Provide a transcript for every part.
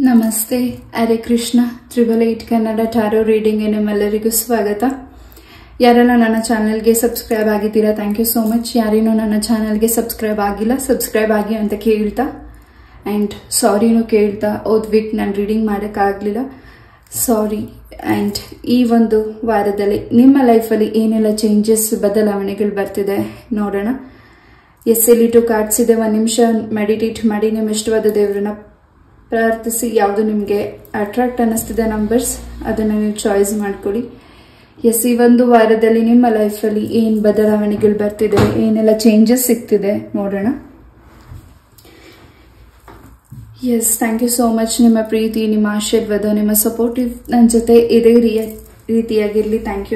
ನಮಸ್ತೆ. ಹರೇ ಕೃಷ್ಣ. 888 ಕನ್ನಡ ಟಾರೋ ರೀಡಿಂಗ್ಗೆ ನಿಮ್ಮೆಲ್ಲರಿಗೂ ಸ್ವಾಗತ. ಯಾರೆಲ್ಲ ನನ್ನ ಚಾನೆಲ್ಗೆ ಸಬ್ಸ್ಕ್ರೈಬ್ ಆಗಿದ್ದೀರಾ, ಥ್ಯಾಂಕ್ ಯು ಸೋ ಮಚ್. ಯಾರೇನೋ ನನ್ನ ಚಾನೆಲ್ಗೆ ಸಬ್ಸ್ಕ್ರೈಬ್ ಆಗಿಲ್ಲ, ಸಬ್ಸ್ಕ್ರೈಬ್ ಆಗಿ ಅಂತ ಕೇಳ್ತಾ ಆ್ಯಂಡ್ ಸಾರಿನೂ ಕೇಳ್ತಾ ವೀಕ್ ನಾನು ರೀಡಿಂಗ್ ಮಾಡೋಕ್ಕಾಗಲಿಲ್ಲ, ಸಾರಿ. ಆ್ಯಂಡ್ ಈ ಒಂದು ವಾರದಲ್ಲಿ ನಿಮ್ಮ ಲೈಫಲ್ಲಿ ಏನೆಲ್ಲ ಚೇಂಜಸ್, ಬದಲಾವಣೆಗಳು ಬರ್ತಿದೆ ನೋಡೋಣ. ಇಲ್ಲಿ 2 ಕಾರ್ಡ್ಸ್ ಇದೆ. 1 ನಿಮಿಷ ಮೆಡಿಟೇಟ್ ಮಾಡಿ ನಿಮ್ಮ ಇಷ್ಟವಾದ ದೇವರನ್ನ ಪ್ರಾರ್ಥಿಸಿ ಯಾವುದು ನಿಮಗೆ ಅಟ್ರಾಕ್ಟ್ ಅನ್ನಿಸ್ತಿದೆ ನಂಬರ್ಸ್ ಅದನ್ನು ನೀವು ಚಾಯ್ಸ್ ಮಾಡ್ಕೊಳ್ಳಿ. ಈ ಒಂದು ವಾರದಲ್ಲಿ ನಿಮ್ಮ ಲೈಫಲ್ಲಿ ಏನು ಬದಲಾವಣೆಗಳು ಬರ್ತಿದೆ, ಏನೆಲ್ಲ ಚೇಂಜಸ್ ಸಿಗ್ತಿದೆ ನೋಡೋಣ. Thank you so much. ನಿಮ್ಮ ಪ್ರೀತಿ, ನಿಮ್ಮ ಆಶೀರ್ವಾದ, ನಿಮ್ಮ ಸಪೋರ್ಟಿವ್ ನನ್ನ ಜೊತೆ ಇದೇ ರೀತಿಯಾಗಿರಲಿ. Thank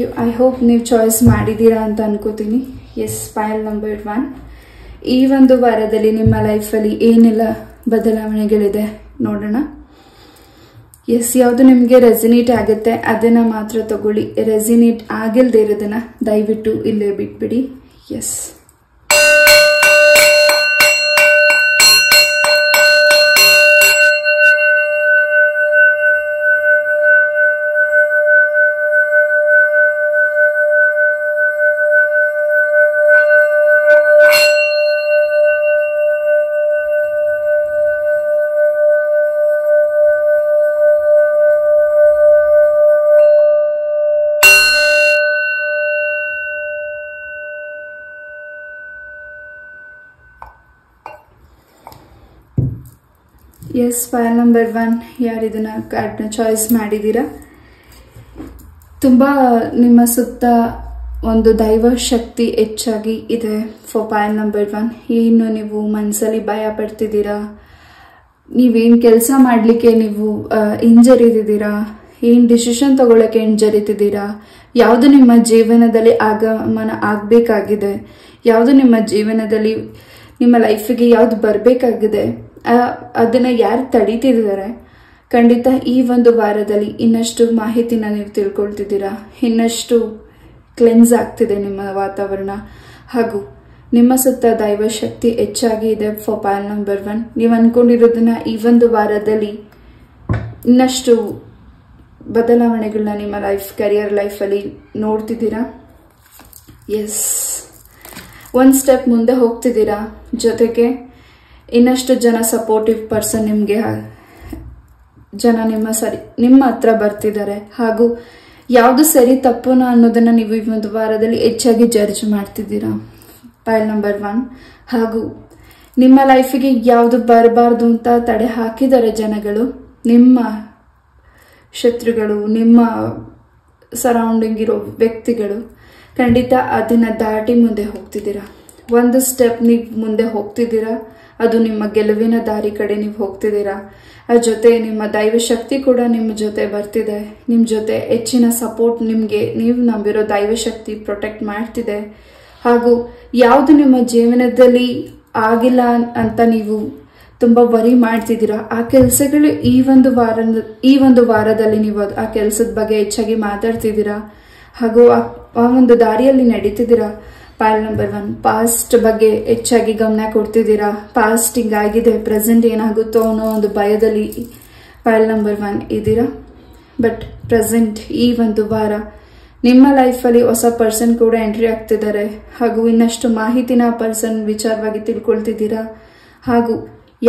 you. ಐ ಹೋಪ್ ನೀವು ಚಾಯ್ಸ್ ಮಾಡಿದ್ದೀರಾ ಅಂತ ಅನ್ಕೋತೀನಿ. Pile number 1. ಈ ಒಂದು ವಾರದಲ್ಲಿ ನಿಮ್ಮ ಲೈಫಲ್ಲಿ ಏನೆಲ್ಲ ಬದಲಾವಣೆಗಳಿದೆ ನೋಡೋಣ. ಯಾವುದು ನಿಮಗೆ ರೆಸಿನೇಟ್ ಆಗುತ್ತೆ ಅದನ್ನ ಮಾತ್ರ ತಗೊಳ್ಳಿ. ರೆಸಿನೇಟ್ ಆಗಿಲ್ದೇ ಇರೋದನ್ನ ದಯವಿಟ್ಟು ಇಲ್ಲೇ ಬಿಟ್ಬಿಡಿ. File number 1. ಯಾರು ಇದನ್ನ ಕಾರ್ಡ್ನ ಚಾಯ್ಸ್ ಮಾಡಿದ್ದೀರಾ, ತುಂಬಾ ನಿಮ್ಮ ಸುತ್ತ ಒಂದು ದೈವ ಶಕ್ತಿ ಹೆಚ್ಚಾಗಿ ಇದೆ. File number 1. ಏನು ನೀವು ಮನಸ್ಸಲ್ಲಿ ಭಯ ಪಡ್ತಿದ್ದೀರಾ, ನೀವೇನು ಕೆಲಸ ಮಾಡಲಿಕ್ಕೆ ನೀವು ಹಿಂಜರಿತಿದ್ದೀರಾ, ಏನು ಡಿಸಿಷನ್ ತಗೊಳ್ಳೋಕೆ ಹಿಂಜರಿತಿದ್ದೀರಾ, ಯಾವುದು ನಿಮ್ಮ ಜೀವನದಲ್ಲಿ ಆಗಮನ ಆಗಬೇಕಾಗಿದೆ, ಯಾವುದು ನಿಮ್ಮ ಜೀವನದಲ್ಲಿ ನಿಮ್ಮ ಲೈಫಿಗೆ ಯಾವುದು ಬರಬೇಕಾಗಿದೆ, ಅದನ್ನ ಯಾರು ತಡೀತಿದ್ದಾರೆ, ಖಂಡಿತ ಈ ಒಂದು ವಾರದಲ್ಲಿ ಇನ್ನಷ್ಟು ಮಾಹಿತಿನ ನೀವು ತಿಳ್ಕೊಳ್ತಿದ್ದೀರಾ. ಇನ್ನಷ್ಟು ಕ್ಲೆನ್ಸ್ ಆಗ್ತಿದೆ ನಿಮ್ಮ ವಾತಾವರಣ, ಹಾಗೂ ನಿಮ್ಮ ಸುತ್ತ ದೈವ ಶಕ್ತಿ ಹೆಚ್ಚಾಗಿ ಇದೆ. File number 1. ನೀವು ಅನ್ಕೊಂಡಿರೋದನ್ನ ಈ ಒಂದು ವಾರದಲ್ಲಿ ಇನ್ನಷ್ಟು ಬದಲಾವಣೆಗಳನ್ನ ನಿಮ್ಮ ಕರಿಯರ್ ಲೈಫಲ್ಲಿ ನೋಡ್ತಿದ್ದೀರಾ. ಒಂದು ಸ್ಟೆಪ್ ಮುಂದೆ ಹೋಗ್ತಿದ್ದೀರಾ. ಜೊತೆಗೆ ಇನ್ನಷ್ಟು ಜನ ಸಪೋರ್ಟಿವ್ ಪರ್ಸನ್ ನಿಮ್ಮ ಹತ್ರ ಬರ್ತಿದ್ದಾರೆ, ಹಾಗೂ ಯಾವುದು ಸರಿ ತಪ್ಪುನ ಅನ್ನೋದನ್ನ ನೀವು ಈ ಒಂದು ವಾರದಲ್ಲಿ ಹೆಚ್ಚಾಗಿ ಜಡ್ಜ್ ಮಾಡ್ತಿದ್ದೀರಾ. File number 1. ಹಾಗೂ ನಿಮ್ಮ ಲೈಫಿಗೆ ಯಾವುದು ಬರಬಾರ್ದು ಅಂತ ತಡೆ ಹಾಕಿದ್ದಾರೆ ಜನಗಳು, ನಿಮ್ಮ ಶತ್ರುಗಳು, ನಿಮ್ಮ ಸರೌಂಡಿಂಗ್ ಇರೋ ವ್ಯಕ್ತಿಗಳು. ಖಂಡಿತ ಅದನ್ನ ದಾಟಿ ಮುಂದೆ ಹೋಗ್ತಿದ್ದೀರಾ. ಒಂದು ಸ್ಟೆಪ್ ನೀವು ಮುಂದೆ ಹೋಗ್ತಿದ್ದೀರಾ, ಅದು ನಿಮ್ಮ ಗೆಲುವಿನ ದಾರಿ ಕಡೆ ನೀವು ಹೋಗ್ತಿದ್ದೀರಾ. ಅದ್ರ ಜೊತೆ ನಿಮ್ಮ ದೈವ ಶಕ್ತಿ ಕೂಡ ನಿಮ್ಮ ಜೊತೆ ಬರ್ತಿದೆ. ನಿಮ್ಮ ಜೊತೆ ಹೆಚ್ಚಿನ ಸಪೋರ್ಟ್, ನಿಮಗೆ ನೀವು ನಂಬಿರೋ ದೈವ ಶಕ್ತಿ ಪ್ರೊಟೆಕ್ಟ್ ಮಾಡ್ತಿದೆ. ಹಾಗೂ ಯಾವುದು ನಿಮ್ಮ ಜೀವನದಲ್ಲಿ ಆಗಿಲ್ಲ ಅಂತ ನೀವು ತುಂಬಾ ವರಿ ಮಾಡ್ತಿದ್ದೀರಾ, ಆ ಕೆಲಸಗಳು ಈ ಒಂದು ವಾರದಲ್ಲಿ ನೀವು ಆ ಕೆಲಸದ ಬಗ್ಗೆ ಹೆಚ್ಚಾಗಿ ಮಾತಾಡ್ತಿದ್ದೀರಾ, ಹಾಗೂ ಆ ಒಂದು ದಾರಿಯಲ್ಲಿ ನಡೀತಿದ್ದೀರಾ. File number 1. ಪಾಸ್ಟ್ ಬಗ್ಗೆ ಹೆಚ್ಚಾಗಿ ಗಮನ ಕೊಡ್ತಿದ್ದೀರಾ. ಪಾಸ್ಟ್ ಹಿಂಗಾಗಿದೆ, ಪ್ರೆಸೆಂಟ್ ಏನಾಗುತ್ತೋ ಅನ್ನೋ ಒಂದು ಭಯದಲ್ಲಿ ಫೈಲ್ ನಂಬರ್ 1 ಇದ್ದೀರಾ. ಬಟ್ ಪ್ರೆಸೆಂಟ್ ಈ ಒಂದು ವಾರ ನಿಮ್ಮ ಲೈಫಲ್ಲಿ ಹೊಸ ಪರ್ಸನ್ ಕೂಡ ಎಂಟ್ರಿ ಆಗ್ತಿದ್ದಾರೆ, ಹಾಗೂ ಇನ್ನಷ್ಟು ಮಾಹಿತಿನ ಪರ್ಸನ್ ವಿಚಾರವಾಗಿ ತಿಳ್ಕೊಳ್ತಿದ್ದೀರಾ. ಹಾಗೂ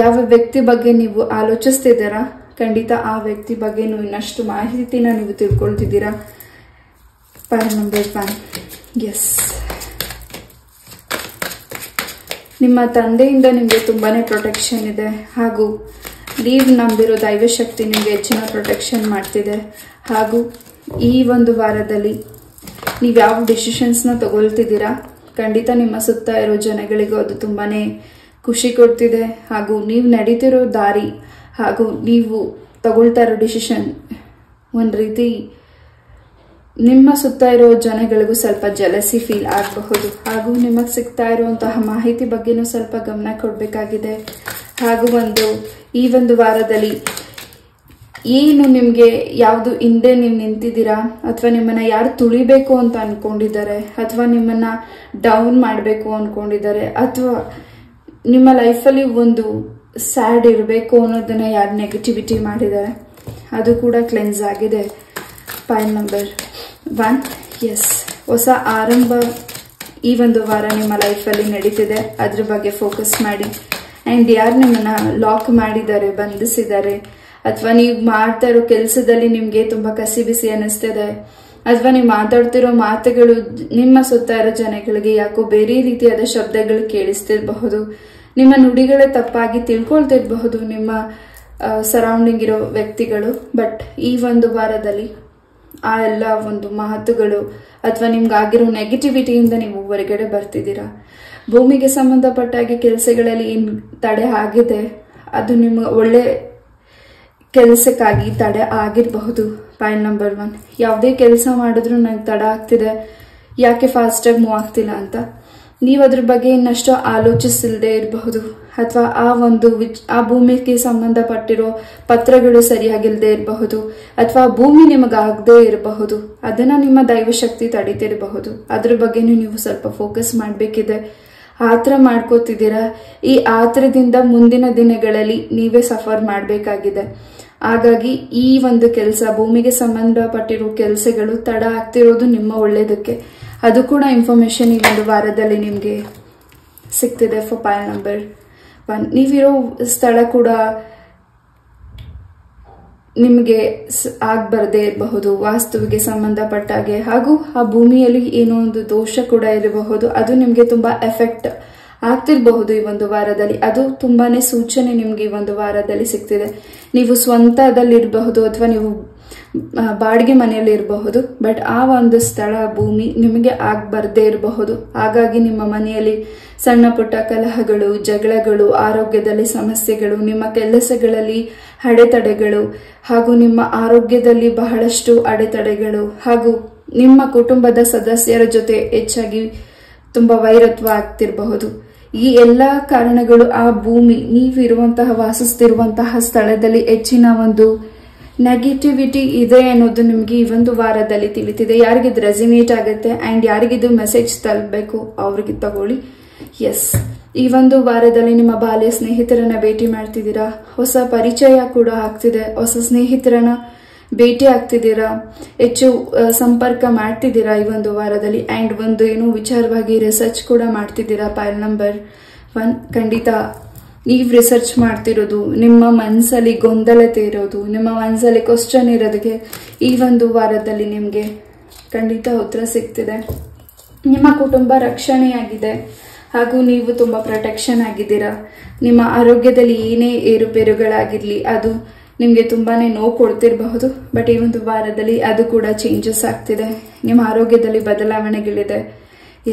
ಯಾವ ವ್ಯಕ್ತಿ ಬಗ್ಗೆ ನೀವು ಆಲೋಚಿಸ್ತಿದ್ದೀರಾ, ಖಂಡಿತ ಆ ವ್ಯಕ್ತಿ ಬಗ್ಗೆ ಇನ್ನಷ್ಟು ಮಾಹಿತಿನ ನೀವು ತಿಳ್ಕೊಳ್ತಿದ್ದೀರಾ. File number 1. ನಿಮ್ಮ ತಂದೆಯಿಂದ ನಿಮಗೆ ತುಂಬಾನೇ ಪ್ರೊಟೆಕ್ಷನ್ ಇದೆ, ಹಾಗೂ ನೀವು ನಂಬಿರೋ ದೈವಶಕ್ತಿ ನಿಮಗೆ ಹೆಚ್ಚಿನ ಪ್ರೊಟೆಕ್ಷನ್ ಮಾಡ್ತಿದೆ. ಹಾಗೂ ಈ ಒಂದು ವಾರದಲ್ಲಿ ನೀವು ಯಾವ ಡಿಸಿಷನ್ಸ್ನ ತಗೊಳ್ತಿದ್ದೀರಾ, ಖಂಡಿತ ನಿಮ್ಮ ಸುತ್ತ ಇರೋ ಜನಗಳಿಗೂ ಅದು ತುಂಬಾನೇ ಖುಷಿ ಕೊಡ್ತಿದೆ. ಹಾಗೂ ನೀವು ನಡೀತಿರೋ ದಾರಿ, ಹಾಗೂ ನೀವು ತಗೊಳ್ತಾ ಇರೋ ಡಿಸಿಷನ್ ಒಂದು ರೀತಿ ನಿಮ್ಮ ಸುತ್ತ ಇರೋ ಜನಗಳಿಗೂ ಸ್ವಲ್ಪ ಜಲಸಿ ಫೀಲ್ ಆಗಬಹುದು. ಹಾಗೂ ನಿಮಗೆ ಸಿಗ್ತಾ ಇರುವಂತಹ ಮಾಹಿತಿ ಬಗ್ಗೆನೂ ಸ್ವಲ್ಪ ಗಮನ ಕೊಡಬೇಕಾಗಿದೆ. ಹಾಗೂ ಈ ಒಂದು ವಾರದಲ್ಲಿ ಏನು ನಿಮಗೆ ಯಾವುದು ಹಿಂದೆ ನೀವು ನಿಂತಿದ್ದೀರಾ, ಅಥವಾ ನಿಮ್ಮನ್ನ ಯಾರು ತುಳಿಬೇಕು ಅಂತ ಅನ್ಕೊಂಡಿದ್ದಾರೆ, ಅಥವಾ ನಿಮ್ಮನ್ನ ಡೌನ್ ಮಾಡಬೇಕು ಅನ್ಕೊಂಡಿದ್ದಾರೆ, ಅಥವಾ ನಿಮ್ಮ ಲೈಫಲ್ಲಿ ಒಂದು ಸ್ಯಾಡ್ ಇರಬೇಕು ಅನ್ನೋದನ್ನ ಯಾರು ನೆಗೆಟಿವಿಟಿ ಮಾಡಿದ್ದಾರೆ ಅದು ಕೂಡ ಕ್ಲೆನ್ಸ್ ಆಗಿದೆ. ಪೈಲ್ ನಂಬರ್ 1. ಎಸ್, ಹೊಸ ಆರಂಭ ಈ ಒಂದು ವಾರ ನಿಮ್ಮ ಲೈಫಲ್ಲಿ ನಡೀತಿದೆ. ಅದ್ರ ಬಗ್ಗೆ ಫೋಕಸ್ ಮಾಡಿ. ಆ್ಯಂಡ್ ಯಾರು ನಿಮ್ಮನ್ನ ಲಾಕ್ ಮಾಡಿದ್ದಾರೆ, ಬಂಧಿಸಿದ್ದಾರೆ, ಅಥವಾ ನೀವು ಮಾಡ್ತಾ ಇರೋ ಕೆಲಸದಲ್ಲಿ ನಿಮಗೆ ತುಂಬಾ ಕಸಿ ಬಿಸಿ ಅನ್ನಿಸ್ತಿದೆ, ಅಥವಾ ನೀವು ಮಾತಾಡ್ತಿರೋ ಮಾತುಗಳು ನಿಮ್ಮ ಸುತ್ತ ಇರೋ ಜನಗಳಿಗೆ ಯಾಕೋ ಬೇರೆ ರೀತಿಯಾದ ಶಬ್ದಗಳು ಕೇಳಿಸ್ತಿರಬಹುದು, ನಿಮ್ಮ ನುಡಿಗಳೇ ತಪ್ಪಾಗಿ ತಿಳ್ಕೊಳ್ತಿರಬಹುದು ನಿಮ್ಮ ಸರೌಂಡಿಂಗ್ ಇರೋ ವ್ಯಕ್ತಿಗಳು. ಬಟ್ ಈ ಒಂದು ವಾರದಲ್ಲಿ ಆ ಎಲ್ಲ ಒಂದು ಮಾತುಗಳು ಅಥವಾ ನಿಮ್ಗಾಗಿರೋ ನೆಗೆಟಿವಿಟಿಯಿಂದ ನೀವು ಹೊರಗಡೆ ಬರ್ತಿದ್ದೀರಾ. ಭೂಮಿಗೆ ಸಂಬಂಧಪಟ್ಟಾಗಿ ಕೆಲಸಗಳಲ್ಲಿ ಏನು ತಡೆ ಆಗಿದೆ ಅದು ನಿಮ್ಮ ಒಳ್ಳೆ ಕೆಲಸಕ್ಕಾಗಿ ತಡೆ ಆಗಿರಬಹುದು. Point number 1. ಯಾವುದೇ ಕೆಲಸ ಮಾಡಿದ್ರು ನಂಗೆ ತಡ ಆಗ್ತಿದೆ, ಯಾಕೆ ಫಾಸ್ಟಾಗಿ ಮೂವ್ ಆಗ್ತಿಲ್ಲ ಅಂತ ನೀವು ಅದ್ರ ಬಗ್ಗೆ ಇನ್ನಷ್ಟು ಆಲೋಚಿಸಿಲ್ಲದೆ ಇರಬಹುದು. ಅಥವಾ ಆ ಭೂಮಿಗೆ ಸಂಬಂಧಪಟ್ಟಿರೋ ಪತ್ರಗಳು ಸರಿಯಾಗಿಲ್ಲದೆ ಇರಬಹುದು, ಅಥವಾ ಭೂಮಿ ನಿಮಗಾಗದೇ ಇರಬಹುದು. ಅದನ್ನ ನಿಮ್ಮ ದೈವಶಕ್ತಿ ತಡೀತಿರಬಹುದು. ಅದ್ರ ಬಗ್ಗೆನೂ ನೀವು ಸ್ವಲ್ಪ ಫೋಕಸ್ ಮಾಡಬೇಕಿದೆ. ಆತರ ಮಾಡ್ಕೋತಿದ್ದೀರಾ. ಈ ಆತರದಿಂದ ಮುಂದಿನ ದಿನಗಳಲ್ಲಿ ನೀವೇ ಸಫರ್ ಮಾಡಬೇಕಾಗಿದೆ. ಹಾಗಾಗಿ ಈ ಒಂದು ಕೆಲಸ, ಭೂಮಿಗೆ ಸಂಬಂಧಪಟ್ಟಿರೋ ಕೆಲಸಗಳು ತಡ ಆಗ್ತಿರೋದು ನಿಮ್ಮ ಒಳ್ಳೇದಕ್ಕೆ. ಅದು ಕೂಡ ಇನ್ಫಾರ್ಮೇಶನ್ ಈ ಒಂದು ವಾರದಲ್ಲಿ ನಿಮಗೆ ಸಿಗ್ತಿದೆ. For ಪೈಲ್ number 1. ನೀವಿರೋ ಸ್ಥಳ ಕೂಡ ನಿಮಗೆ ಆಗ್ಬರದೇ ಇರಬಹುದು, ವಾಸ್ತುವಿಗೆ ಸಂಬಂಧಪಟ್ಟಾಗೆ. ಹಾಗೂ ಆ ಭೂಮಿಯಲ್ಲಿ ಏನೋ ಒಂದು ದೋಷ ಕೂಡ ಇರಬಹುದು, ಅದು ನಿಮಗೆ ತುಂಬಾ ಎಫೆಕ್ಟ್ ಆಗ್ತಿರಬಹುದು ಈ ಒಂದು ವಾರದಲ್ಲಿ. ಅದು ತುಂಬಾನೇ ಸೂಚನೆ ನಿಮ್ಗೆ ಈ ಒಂದು ವಾರದಲ್ಲಿ ಸಿಗ್ತಿದೆ. ನೀವು ಸ್ವಂತದಲ್ಲಿರಬಹುದು ಅಥವಾ ನೀವು ಬಾಡಿಗೆ ಮನೆಯಲ್ಲಿ ಇರಬಹುದು. ಬಟ್ ಆ ಒಂದು ಸ್ಥಳ, ಭೂಮಿ ನಿಮಗೆ ಆಗ್ಬರ್ದೇ ಇರಬಹುದು. ಹಾಗಾಗಿ ನಿಮ್ಮ ಮನೆಯಲ್ಲಿ ಸಣ್ಣ ಪುಟ್ಟ ಕಲಹಗಳು, ಜಗಳಗಳು, ಆರೋಗ್ಯದಲ್ಲಿ ಸಮಸ್ಯೆಗಳು, ನಿಮ್ಮ ಕೆಲಸಗಳಲ್ಲಿ ಅಡೆತಡೆಗಳು, ಹಾಗೂ ನಿಮ್ಮ ಆರೋಗ್ಯದಲ್ಲಿ ಬಹಳಷ್ಟು ಅಡೆತಡೆಗಳು, ಹಾಗೂ ನಿಮ್ಮ ಕುಟುಂಬದ ಸದಸ್ಯರ ಜೊತೆ ಹೆಚ್ಚಾಗಿ ತುಂಬಾ ವೈರತ್ವ ಆಗ್ತಿರಬಹುದು. ಈ ಎಲ್ಲಾ ಕಾರಣಗಳು ಆ ಭೂಮಿ, ನೀವಿರುವಂತಹ ವಾಸಿಸ್ತಿರುವಂತಹ ಸ್ಥಳದಲ್ಲಿ ಹೆಚ್ಚಿನ ಒಂದು ನೆಗೆಟಿವಿಟಿ ಇದೆ ಅನ್ನೋದು ನಿಮ್ಗೆ ಈ ಒಂದು ವಾರದಲ್ಲಿ ತಿಳಿತಿದೆ. ಯಾರಿಗಿದು ರೆಸಿನೇಟ್ ಆಗುತ್ತೆ ಅಂಡ್ ಯಾರಿಗಿದು ಮೆಸೇಜ್ ತಲುಪಬೇಕು ಅವ್ರಿಗೆ ತಗೊಳ್ಳಿ. ಎಸ್, ಈ ಒಂದು ವಾರದಲ್ಲಿ ನಿಮ್ಮ ಬಾಲ್ಯ ಸ್ನೇಹಿತರನ್ನ ಭೇಟಿ ಮಾಡ್ತಿದ್ದೀರಾ. ಹೊಸ ಪರಿಚಯ ಕೂಡ ಆಗ್ತಿದೆ. ಹೊಸ ಸ್ನೇಹಿತರನ್ನ ಭೇಟಿ ಆಗ್ತಿದ್ದೀರಾ. ಹೆಚ್ಚು ಸಂಪರ್ಕ ಮಾಡ್ತಿದ್ದೀರಾ ಈ ಒಂದು ವಾರದಲ್ಲಿ. ಅಂಡ್ ಒಂದು ಏನೋ ವಿಚಾರವಾಗಿ ರಿಸರ್ಚ್ ಕೂಡ ಮಾಡ್ತಿದ್ದೀರಾ. Pile number 1. ಖಂಡಿತ ನೀವು ರಿಸರ್ಚ್ ಮಾಡ್ತಿರೋದು, ನಿಮ್ಮ ಮನಸ್ಸಲ್ಲಿ ಗೊಂದಲತೆ ಇರೋದು, ನಿಮ್ಮ ಮನಸ್ಸಲ್ಲಿ ಕ್ವಶನ್ ಇರೋದಕ್ಕೆ ಈ ಒಂದು ವಾರದಲ್ಲಿ ನಿಮಗೆ ಖಂಡಿತ ಉತ್ತರ ಸಿಗ್ತಿದೆ. ನಿಮ್ಮ ಕುಟುಂಬ ರಕ್ಷಣೆಯಾಗಿದೆ ಹಾಗೂ ನೀವು ತುಂಬಾ ಪ್ರೊಟೆಕ್ಷನ್ ಆಗಿದ್ದೀರಾ. ನಿಮ್ಮ ಆರೋಗ್ಯದಲ್ಲಿ ಏನೇ ಏರುಪೇರುಗಳಾಗಿರ್ಲಿ ಅದು ನಿಮಗೆ ತುಂಬಾನೇ ನೋವು ಕೊಡ್ತಿರಬಹುದು. ಬಟ್ ಈ ಒಂದು ವಾರದಲ್ಲಿ ಅದು ಕೂಡ ಚೇಂಜಸ್ ಆಗ್ತಿದೆ. ನಿಮ್ಮ ಆರೋಗ್ಯದಲ್ಲಿ ಬದಲಾವಣೆಗಳಿದೆ.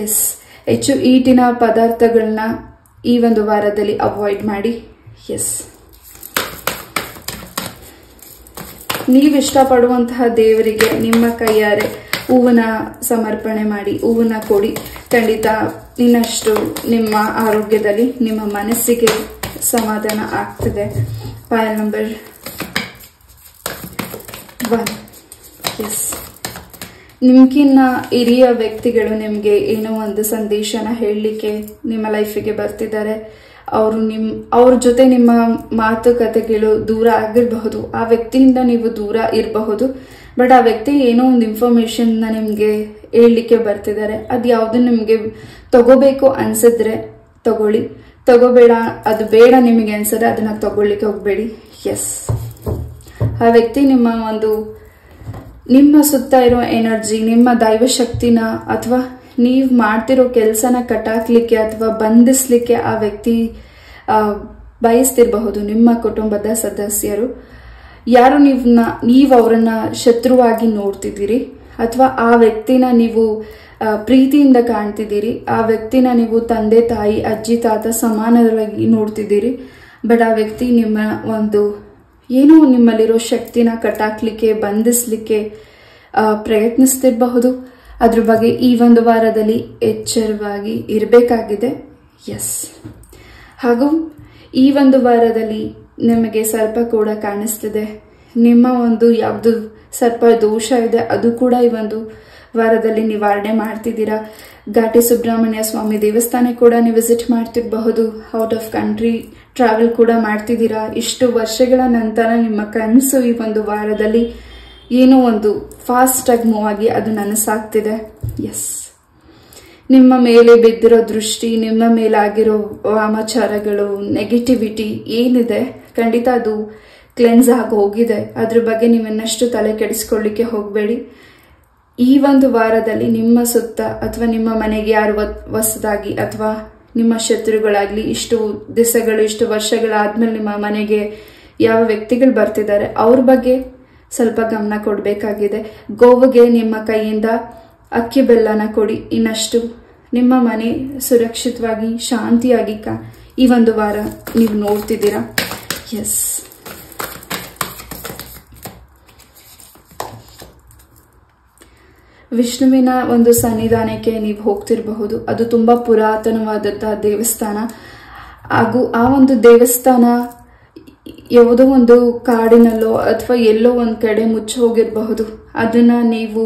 ಎಸ್, ಹೆಚ್ಚು ಈಟಿನ ಪದಾರ್ಥಗಳನ್ನ ಈ ಒಂದು ವಾರದಲ್ಲಿ ಅವಾಯ್ಡ್ ಮಾಡಿ. ಎಸ್, ನೀವು ಇಷ್ಟಪಡುವಂತಹ ದೇವರಿಗೆ ನಿಮ್ಮ ಕೈಯಾರೆ ಹೂವನ್ನ ಸಮರ್ಪಣೆ ಮಾಡಿ, ಹೂವನ್ನ ಕೊಡಿ. ಖಂಡಿತ ಇನ್ನಷ್ಟು ನಿಮ್ಮ ಆರೋಗ್ಯದಲ್ಲಿ, ನಿಮ್ಮ ಮನಸ್ಸಿಗೆ ಸಮಾಧಾನ ಆಗ್ತಿದೆ. ಪೈಲ್ ನಂಬರ್ 1. ಎಸ್, ನಿಮ್ಗಿನ್ನ ಹಿರಿಯ ವ್ಯಕ್ತಿಗಳು ನಿಮಗೆ ಏನೋ ಒಂದು ಸಂದೇಶನ ಹೇಳಲಿಕ್ಕೆ ನಿಮ್ಮ ಲೈಫಿಗೆ ಬರ್ತಿದ್ದಾರೆ. ಅವ್ರ ಜೊತೆ ನಿಮ್ಮ ಮಾತುಕತೆಗಳು ದೂರ ಆಗಿರಬಹುದು. ಆ ವ್ಯಕ್ತಿಯಿಂದ ನೀವು ದೂರ ಇರಬಹುದು. ಬಟ್ ಆ ವ್ಯಕ್ತಿ ಏನೋ ಒಂದು ಇನ್ಫಾರ್ಮೇಶನ್ ನಿಮ್ಗೆ ಹೇಳಲಿಕ್ಕೆ ಬರ್ತಿದ್ದಾರೆ. ಅದು ಯಾವ್ದು ನಿಮ್ಗೆ ತಗೋಬೇಕು ಅನ್ಸಿದ್ರೆ ತಗೊಳ್ಳಿ, ತಗೋಬೇಡ ಅದು ಬೇಡ ನಿಮಗೆ ಅನ್ಸದ್ರೆ ಅದನ್ನ ತಗೊಳ್ಳಿಕ್ಕೆ ಹೋಗ್ಬೇಡಿ. ಎಸ್, ಆ ವ್ಯಕ್ತಿ ನಿಮ್ಮ ಸುತ್ತ ಇರೋ ಎನರ್ಜಿ, ನಿಮ್ಮ ದೈವಶಕ್ತಿನ ಅಥವಾ ನೀವು ಮಾಡ್ತಿರೋ ಕೆಲಸನ ಕಟ್ಟಾಕ್ಲಿಕ್ಕೆ ಅಥವಾ ಬಂಧಿಸ್ಲಿಕ್ಕೆ ಆ ವ್ಯಕ್ತಿ ಬಯಸ್ತಿರಬಹುದು. ನಿಮ್ಮ ಕುಟುಂಬದ ಸದಸ್ಯರು ಯಾರು ನೀವು ಅವರನ್ನ ಶತ್ರುವಾಗಿ ನೋಡ್ತಿದ್ದೀರಿ ಅಥವಾ ಆ ವ್ಯಕ್ತಿನ ನೀವು ಪ್ರೀತಿಯಿಂದ ಕಾಣ್ತಿದ್ದೀರಿ. ಆ ವ್ಯಕ್ತಿನ ನೀವು ತಂದೆ ತಾಯಿ, ಅಜ್ಜಿ ತಾತ ಸಮಾನರಾಗಿ ನೋಡ್ತಿದ್ದೀರಿ. ಬಟ್ ಆ ವ್ಯಕ್ತಿ ನಿಮ್ಮ ಒಂದು ಏನೋ ನಿಮ್ಮಲ್ಲಿರೋ ಶಕ್ತಿನ ಕಟ್ಟಾಕ್ಲಿಕ್ಕೆ, ಬಂಧಿಸ್ಲಿಕ್ಕೆ ಪ್ರಯತ್ನಿಸ್ತಿರಬಹುದು. ಅದ್ರ ಬಗ್ಗೆ ಈ ಒಂದು ವಾರದಲ್ಲಿ ಎಚ್ಚರವಾಗಿ ಇರಬೇಕಾಗಿದೆ. ಎಸ್, ಹಾಗೂ ಈ ಒಂದು ವಾರದಲ್ಲಿ ನಿಮಗೆ ಸರ್ಪ ಕೂಡ ಕಾಣಿಸ್ತಿದೆ. ನಿಮ್ಮ ಒಂದು ಯಾವುದು ಸರ್ಪ ದೋಷ ಇದೆ ಅದು ಕೂಡ ಈ ಒಂದು ವಾರದಲ್ಲಿ ನಿವಾರಣೆ ಮಾಡ್ತಿದ್ದೀರಾ. ಘಾಟಿ ಸುಬ್ರಹ್ಮಣ್ಯ ಸ್ವಾಮಿ ದೇವಸ್ಥಾನ ಕೂಡ ನೀವು ವಿಸಿಟ್ ಮಾಡ್ತಿರಬಹುದು. ಔಟ್ ಆಫ್ ಕಂಟ್ರಿ ಟ್ರಾವೆಲ್ ಕೂಡ ಮಾಡ್ತಿದ್ದೀರಾ. ಇಷ್ಟು ವರ್ಷಗಳ ನಂತರ ನಿಮ್ಮ ಕನಸು ಈ ಒಂದು ವಾರದಲ್ಲಿ ಏನೋ ಒಂದು ಫಾಸ್ಟ್ ಆಗಿ ಮೂವ್ ಆಗಿ ಅದು ನನಸಾಗ್ತಿದೆ. ಎಸ್, ನಿಮ್ಮ ಮೇಲೆ ಬಿದ್ದಿರೋ ದೃಷ್ಟಿ, ನಿಮ್ಮ ಮೇಲಾಗಿರೋ ವಾಮಾಚಾರಗಳು, ನೆಗೆಟಿವಿಟಿ ಏನಿದೆ ಖಂಡಿತ ಅದು ಕ್ಲೆನ್ಸ್ ಆಗಿ ಹೋಗಿದೆ. ಅದ್ರ ಬಗ್ಗೆ ನೀವಿನ್ನಷ್ಟು ತಲೆ ಕೆಡಿಸ್ಕೊಳ್ಳಿಕ್ಕೆ ಹೋಗಬೇಡಿ. ಈ ಒಂದು ವಾರದಲ್ಲಿ ನಿಮ್ಮ ಸುತ್ತ ಅಥವಾ ನಿಮ್ಮ ಮನೆಗೆ ಯಾರು ಹೊಸದಾಗಿ ಅಥವಾ ನಿಮ್ಮ ಶತ್ರುಗಳಾಗ್ಲಿ, ಇಷ್ಟು ದಿವಸಗಳು ಇಷ್ಟು ವರ್ಷಗಳಾದ್ಮೇಲೆ ನಿಮ್ಮ ಮನೆಗೆ ಯಾವ ವ್ಯಕ್ತಿಗಳು ಬರ್ತಿದ್ದಾರೆ ಅವ್ರ ಬಗ್ಗೆ ಸ್ವಲ್ಪ ಗಮನ ಕೊಡಬೇಕಾಗಿದೆ. ಗೋವಿಗೆ ನಿಮ್ಮ ಕೈಯಿಂದ ಅಕ್ಕಿ ಬೆಲ್ಲನ ಕೊಡಿ. ಇನ್ನಷ್ಟು ನಿಮ್ಮ ಮನೆ ಸುರಕ್ಷಿತವಾಗಿ ಶಾಂತಿಯಾಗಿ ಈ ಒಂದು ವಾರ ನೀವು ನೋಡ್ತಿದ್ದೀರಾ. ಎಸ್, ವಿಷ್ಣುವಿನ ಒಂದು ಸನ್ನಿಧಾನಕ್ಕೆ ನೀವು ಹೋಗ್ತಿರಬಹುದು. ಅದು ತುಂಬಾ ಪುರಾತನವಾದಂತಹ ದೇವಸ್ಥಾನ. ಹಾಗೂ ಆ ಒಂದು ದೇವಸ್ಥಾನ ಯಾವುದೋ ಒಂದು ಕಾಡಿನಲ್ಲೋ ಅಥವಾ ಎಲ್ಲೋ ಒಂದ್ ಕಡೆ ಮುಚ್ಚಿ ಹೋಗಿರಬಹುದು. ಅದನ್ನ ನೀವು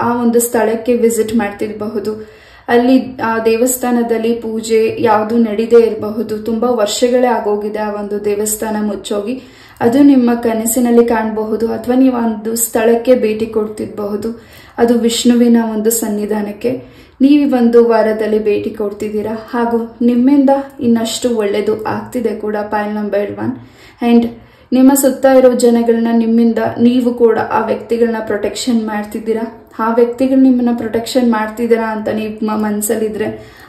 ಆ ಒಂದು ಸ್ಥಳಕ್ಕೆ ವಿಸಿಟ್ ಮಾಡ್ತಿರಬಹುದು. ಅಲ್ಲಿ ಆ ದೇವಸ್ಥಾನದಲ್ಲಿ ಪೂಜೆ ಯಾವುದು ನಡೀದೇ ಇರಬಹುದು. ತುಂಬಾ ವರ್ಷಗಳೇ ಆಗೋಗಿದೆ ಆ ಒಂದು ದೇವಸ್ಥಾನ ಮುಚ್ಚೋಗಿ. ಅದು ನಿಮ್ಮ ಕನಸಿನಲ್ಲಿ ಕಾಣಬಹುದು ಅಥವಾ ನೀವು ಒಂದು ಸ್ಥಳಕ್ಕೆ ಭೇಟಿ ಕೊಡ್ತಿರಬಹುದು. ಅದು ವಿಷ್ಣುವಿನ ಒಂದು ಸನ್ನಿಧಾನಕ್ಕೆ ನೀವು ಒಂದು ವಾರದಲ್ಲಿ ಭೇಟಿ ಕೊಡ್ತಿದ್ದೀರಾ. ಹಾಗೂ ನಿಮ್ಮಿಂದ ಇನ್ನಷ್ಟು ಒಳ್ಳೇದು ಆಗ್ತಿದೆ ಕೂಡ. ಪೈಲ್ ನಂಬರ್ 1. ಅಂಡ್ ನಿಮ್ಮ ಸುತ್ತ ಇರೋ ಜನಗಳನ್ನ ನಿಮ್ಮಿಂದ ನೀವು ಕೂಡ ಆ ವ್ಯಕ್ತಿಗಳನ್ನ ಪ್ರೊಟೆಕ್ಷನ್ ಮಾಡ್ತಿದ್ದೀರಾ. ಆ ವ್ಯಕ್ತಿಗಳು ನಿಮ್ಮನ್ನ ಪ್ರೊಟೆಕ್ಷನ್ ಮಾಡ್ತಿದ್ದೀರಾ ಅಂತ ನಿಮ್ಮ ಮನಸ್ಸಲ್ಲಿದ್ರೆ,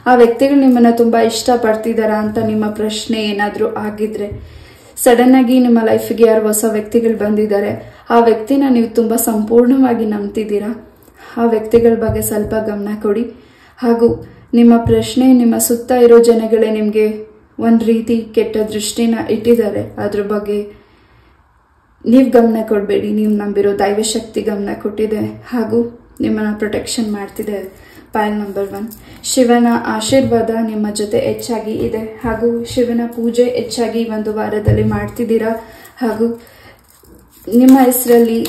ಆ ವ್ಯಕ್ತಿಗಳು ನಿಮ್ಮನ್ನ ತುಂಬಾ ಇಷ್ಟ ಪಡ್ತಿದ್ದಾರಾ ಅಂತ ನಿಮ್ಮ ಪ್ರಶ್ನೆ ಏನಾದ್ರೂ ಆಗಿದ್ರೆ, ಸಡನ್ ಆಗಿ ನಿಮ್ಮ ಲೈಫ್ಗೆ ಯಾರು ಹೊಸ ವ್ಯಕ್ತಿಗಳು ಬಂದಿದ್ದಾರೆ, ಆ ವ್ಯಕ್ತಿನ ನೀವು ತುಂಬಾ ಸಂಪೂರ್ಣವಾಗಿ ನಂಬ್ತಿದ್ದೀರಾ, ಆ ವ್ಯಕ್ತಿಗಳ ಬಗ್ಗೆ ಸ್ವಲ್ಪ ಗಮನ ಕೊಡಿ. ಹಾಗೂ ನಿಮ್ಮ ಪ್ರಶ್ನೆ, ನಿಮ್ಮ ಸುತ್ತ ಇರೋ ಜನಗಳೇ ನಿಮ್ಗೆ ಒಂದ್ ರೀತಿ ಕೆಟ್ಟ ದೃಷ್ಟಿನ ಇಟ್ಟಿದ್ದಾರೆ, ಅದ್ರ ಬಗ್ಗೆ ನೀವು ಗಮನ ಕೊಡಬೇಡಿ. ನೀವು ನಂಬಿರೋ ದೈವಶಕ್ತಿ ಗಮನ ಕೊಟ್ಟಿದೆ ಹಾಗೂ ನಿಮ್ಮನ್ನ ಪ್ರೊಟೆಕ್ಷನ್ ಮಾಡ್ತಿದೆ. ಪೈಲ್ ನಂಬರ್ 1. ಶಿವನ ಆಶೀರ್ವಾದ ನಿಮ್ಮ ಜೊತೆ ಹೆಚ್ಚಾಗಿ ಇದೆ ಹಾಗೂ ಶಿವನ ಪೂಜೆ ಹೆಚ್ಚಾಗಿ ಒಂದು ವಾರದಲ್ಲಿ ಮಾಡ್ತಿದ್ದೀರಾ. ಹಾಗೂ ನಿಮ್ಮ ಹೆಸರಲ್ಲಿ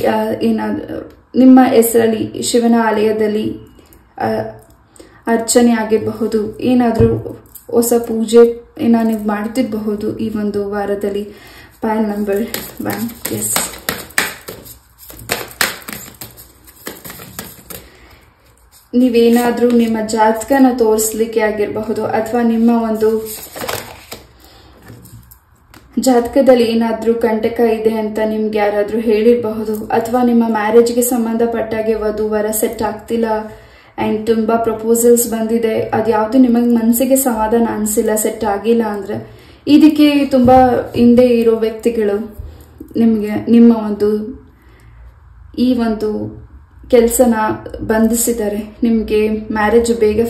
ನಿಮ್ಮ ಹೆಸರಲ್ಲಿ ಶಿವನ ಆಲಯದಲ್ಲಿ ಅರ್ಚನೆ ಆಗಿರಬಹುದು, ಏನಾದರೂ ಹೊಸ ಪೂಜೆ ನೀವು ಮಾಡ್ತಿರಬಹುದು ಈ ಒಂದು ವಾರದಲ್ಲಿ. ಪೈಲ್ ನಂಬರ್ 1. ಎಸ್, ನೀವೇನಾದ್ರೂ ನಿಮ್ಮ ಜಾತಕನ ತೋರಿಸ್ಲಿಕ್ಕೆ ಆಗಿರಬಹುದು ಅಥವಾ ನಿಮ್ಮ ಒಂದು ಜಾತಕದಲ್ಲಿ ಏನಾದ್ರೂ ಕಂಟಕ ಇದೆ ಅಂತ ನಿಮ್ಗೆ ಯಾರಾದ್ರೂ ಹೇಳಿರಬಹುದು. ಅಥವಾ ನಿಮ್ಮ ಮ್ಯಾರೇಜ್ಗೆ ಸಂಬಂಧಪಟ್ಟಾಗೆ ವಧುವರ ಸೆಟ್ ಆಗ್ತಿಲ್ಲ ಅಂಡ್ ತುಂಬಾ ಪ್ರಪೋಸಲ್ಸ್ ಬಂದಿದೆ, ಅದ್ಯಾವುದು ನಿಮಗೆ ಮನಸ್ಸಿಗೆ ಸಮಾಧಾನ ಅನ್ಸಿಲ್ಲ, ಸೆಟ್ ಆಗಿಲ್ಲ ಅಂದ್ರೆ, ಇದಕ್ಕೆ ತುಂಬಾ ಹಿಂದೆ ಇರೋ ವ್ಯಕ್ತಿಗಳು ನಿಮ್ಗೆ ನಿಮ್ಮ ಒಂದು ಈ ಒಂದು ಕೆಲಸನ ಬಂಧಿಸಿದ್ದಾರೆ. ನಿಮ್ಗೆ ಮ್ಯಾರೇಜ್ ಬೇಗ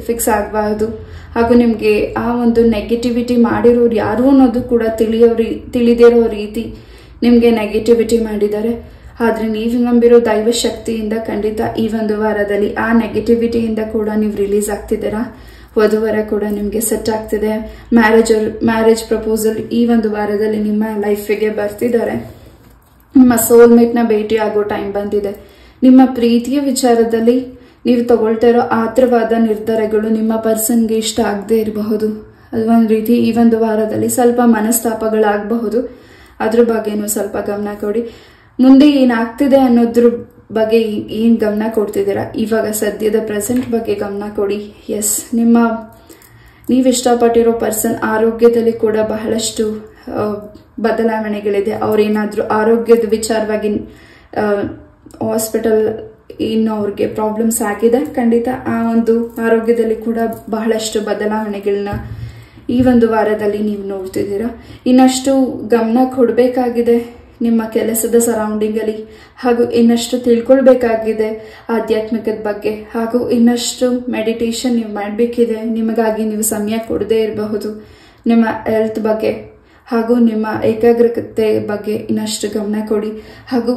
ಫಿಕ್ಸ್ ಆಗಬಾರ್ದು ಹಾಗೂ ನಿಮ್ಗೆ ಆ ಒಂದು ನೆಗೆಟಿವಿಟಿ ಮಾಡಿರೋರು ಯಾರು ಅನ್ನೋದು ಕೂಡ ತಿಳಿದಿರೋ ರೀತಿ ನಿಮ್ಗೆ ನೆಗೆಟಿವಿಟಿ ಮಾಡಿದ್ದಾರೆ. ಆದ್ರೆ ನೀವು ನಂಬಿರೋ ದೈವ ಶಕ್ತಿಯಿಂದ ಖಂಡಿತ ಈ ಒಂದು ವಾರದಲ್ಲಿ ಆ ನೆಗೆಟಿವಿಟಿಯಿಂದ ಕೂಡ ನೀವು ರಿಲೀಸ್ ಆಗ್ತಿದ್ದೀರಾ. ವಧುವರ ಕೂಡ ನಿಮ್ಗೆ ಸೆಟ್ ಆಗ್ತಿದೆ. ಮ್ಯಾರೇಜ್ ಪ್ರಪೋಸಲ್ ಈ ಒಂದು ವಾರದಲ್ಲಿ ನಿಮ್ಮ ಲೈಫಿಗೆ ಬರ್ತಿದ್ದಾರೆ. ನಿಮ್ಮ ಸೋಲ್ಮೇಟ್ ನ ಭೇಟಿ ಆಗೋ ಟೈಮ್ ಬಂದಿದೆ. ನಿಮ್ಮ ಪ್ರೀತಿಯ ವಿಚಾರದಲ್ಲಿ ನೀವು ತಗೊಳ್ತಾ ಇರೋ ಆತ್ರವಾದ ನಿರ್ಧಾರಗಳು ನಿಮ್ಮ ಪರ್ಸನ್ಗೆ ಇಷ್ಟ ಆಗದೆ ಇರಬಹುದು. ಅದೊಂದು ರೀತಿ ಈ ಒಂದು ವಾರದಲ್ಲಿ ಸ್ವಲ್ಪ ಮನಸ್ತಾಪಗಳಾಗಬಹುದು. ಅದ್ರ ಬಗ್ಗೆನೂ ಸ್ವಲ್ಪ ಗಮನ ಕೊಡಿ. ಮುಂದೆ ಏನಾಗ್ತಿದೆ ಅನ್ನೋದ್ರ ಬಗ್ಗೆ ಏನ್ ಗಮನ ಕೊಡ್ತಿದ್ದೀರಾ, ಇವಾಗ ಸದ್ಯದ ಪ್ರೆಸೆಂಟ್ ಬಗ್ಗೆ ಗಮನ ಕೊಡಿ. ಎಸ್, ನೀವು ಇಷ್ಟಪಟ್ಟಿರೋ ಪರ್ಸನ್ ಆರೋಗ್ಯದಲ್ಲಿ ಕೂಡ ಬಹಳಷ್ಟು ಬದಲಾವಣೆಗಳಿದೆ. ಅವ್ರೇನಾದ್ರೂ ಆರೋಗ್ಯದ ವಿಚಾರವಾಗಿ ಹಾಸ್ಪಿಟಲ್ ಇನ್ನು ಅವ್ರಿಗೆ ಪ್ರಾಬ್ಲಮ್ಸ್ ಆಗಿದೆ, ಖಂಡಿತ ಆ ಒಂದು ಆರೋಗ್ಯದಲ್ಲಿ ಕೂಡ ಬಹಳಷ್ಟು ಬದಲಾವಣೆಗಳನ್ನ ಈ ಒಂದು ವಾರದಲ್ಲಿ ನೀವು ನೋಡ್ತಿದ್ದೀರಾ. ಇನ್ನಷ್ಟು ಗಮನ ಕೊಡಬೇಕಾಗಿದೆ ನಿಮ್ಮ ಕೆಲಸದ ಸರೌಂಡಿಂಗ್ ಅಲ್ಲಿ, ಹಾಗೂ ಇನ್ನಷ್ಟು ತಿಳ್ಕೊಳ್ಬೇಕಾಗಿದೆ ಆಧ್ಯಾತ್ಮಿಕದ ಬಗ್ಗೆ, ಹಾಗೂ ಇನ್ನಷ್ಟು ಮೆಡಿಟೇಷನ್ ನೀವು ಮಾಡಬೇಕಿದೆ. ನಿಮಗಾಗಿ ನೀವು ಸಮಯ ಕೊಡದೇ ಇರಬಹುದು. ನಿಮ್ಮ ಹೆಲ್ತ್ ಬಗ್ಗೆ ಹಾಗೂ ನಿಮ್ಮ ಏಕಾಗ್ರತೆ ಬಗ್ಗೆ ಇನ್ನಷ್ಟು ಗಮನ ಕೊಡಿ. ಹಾಗೂ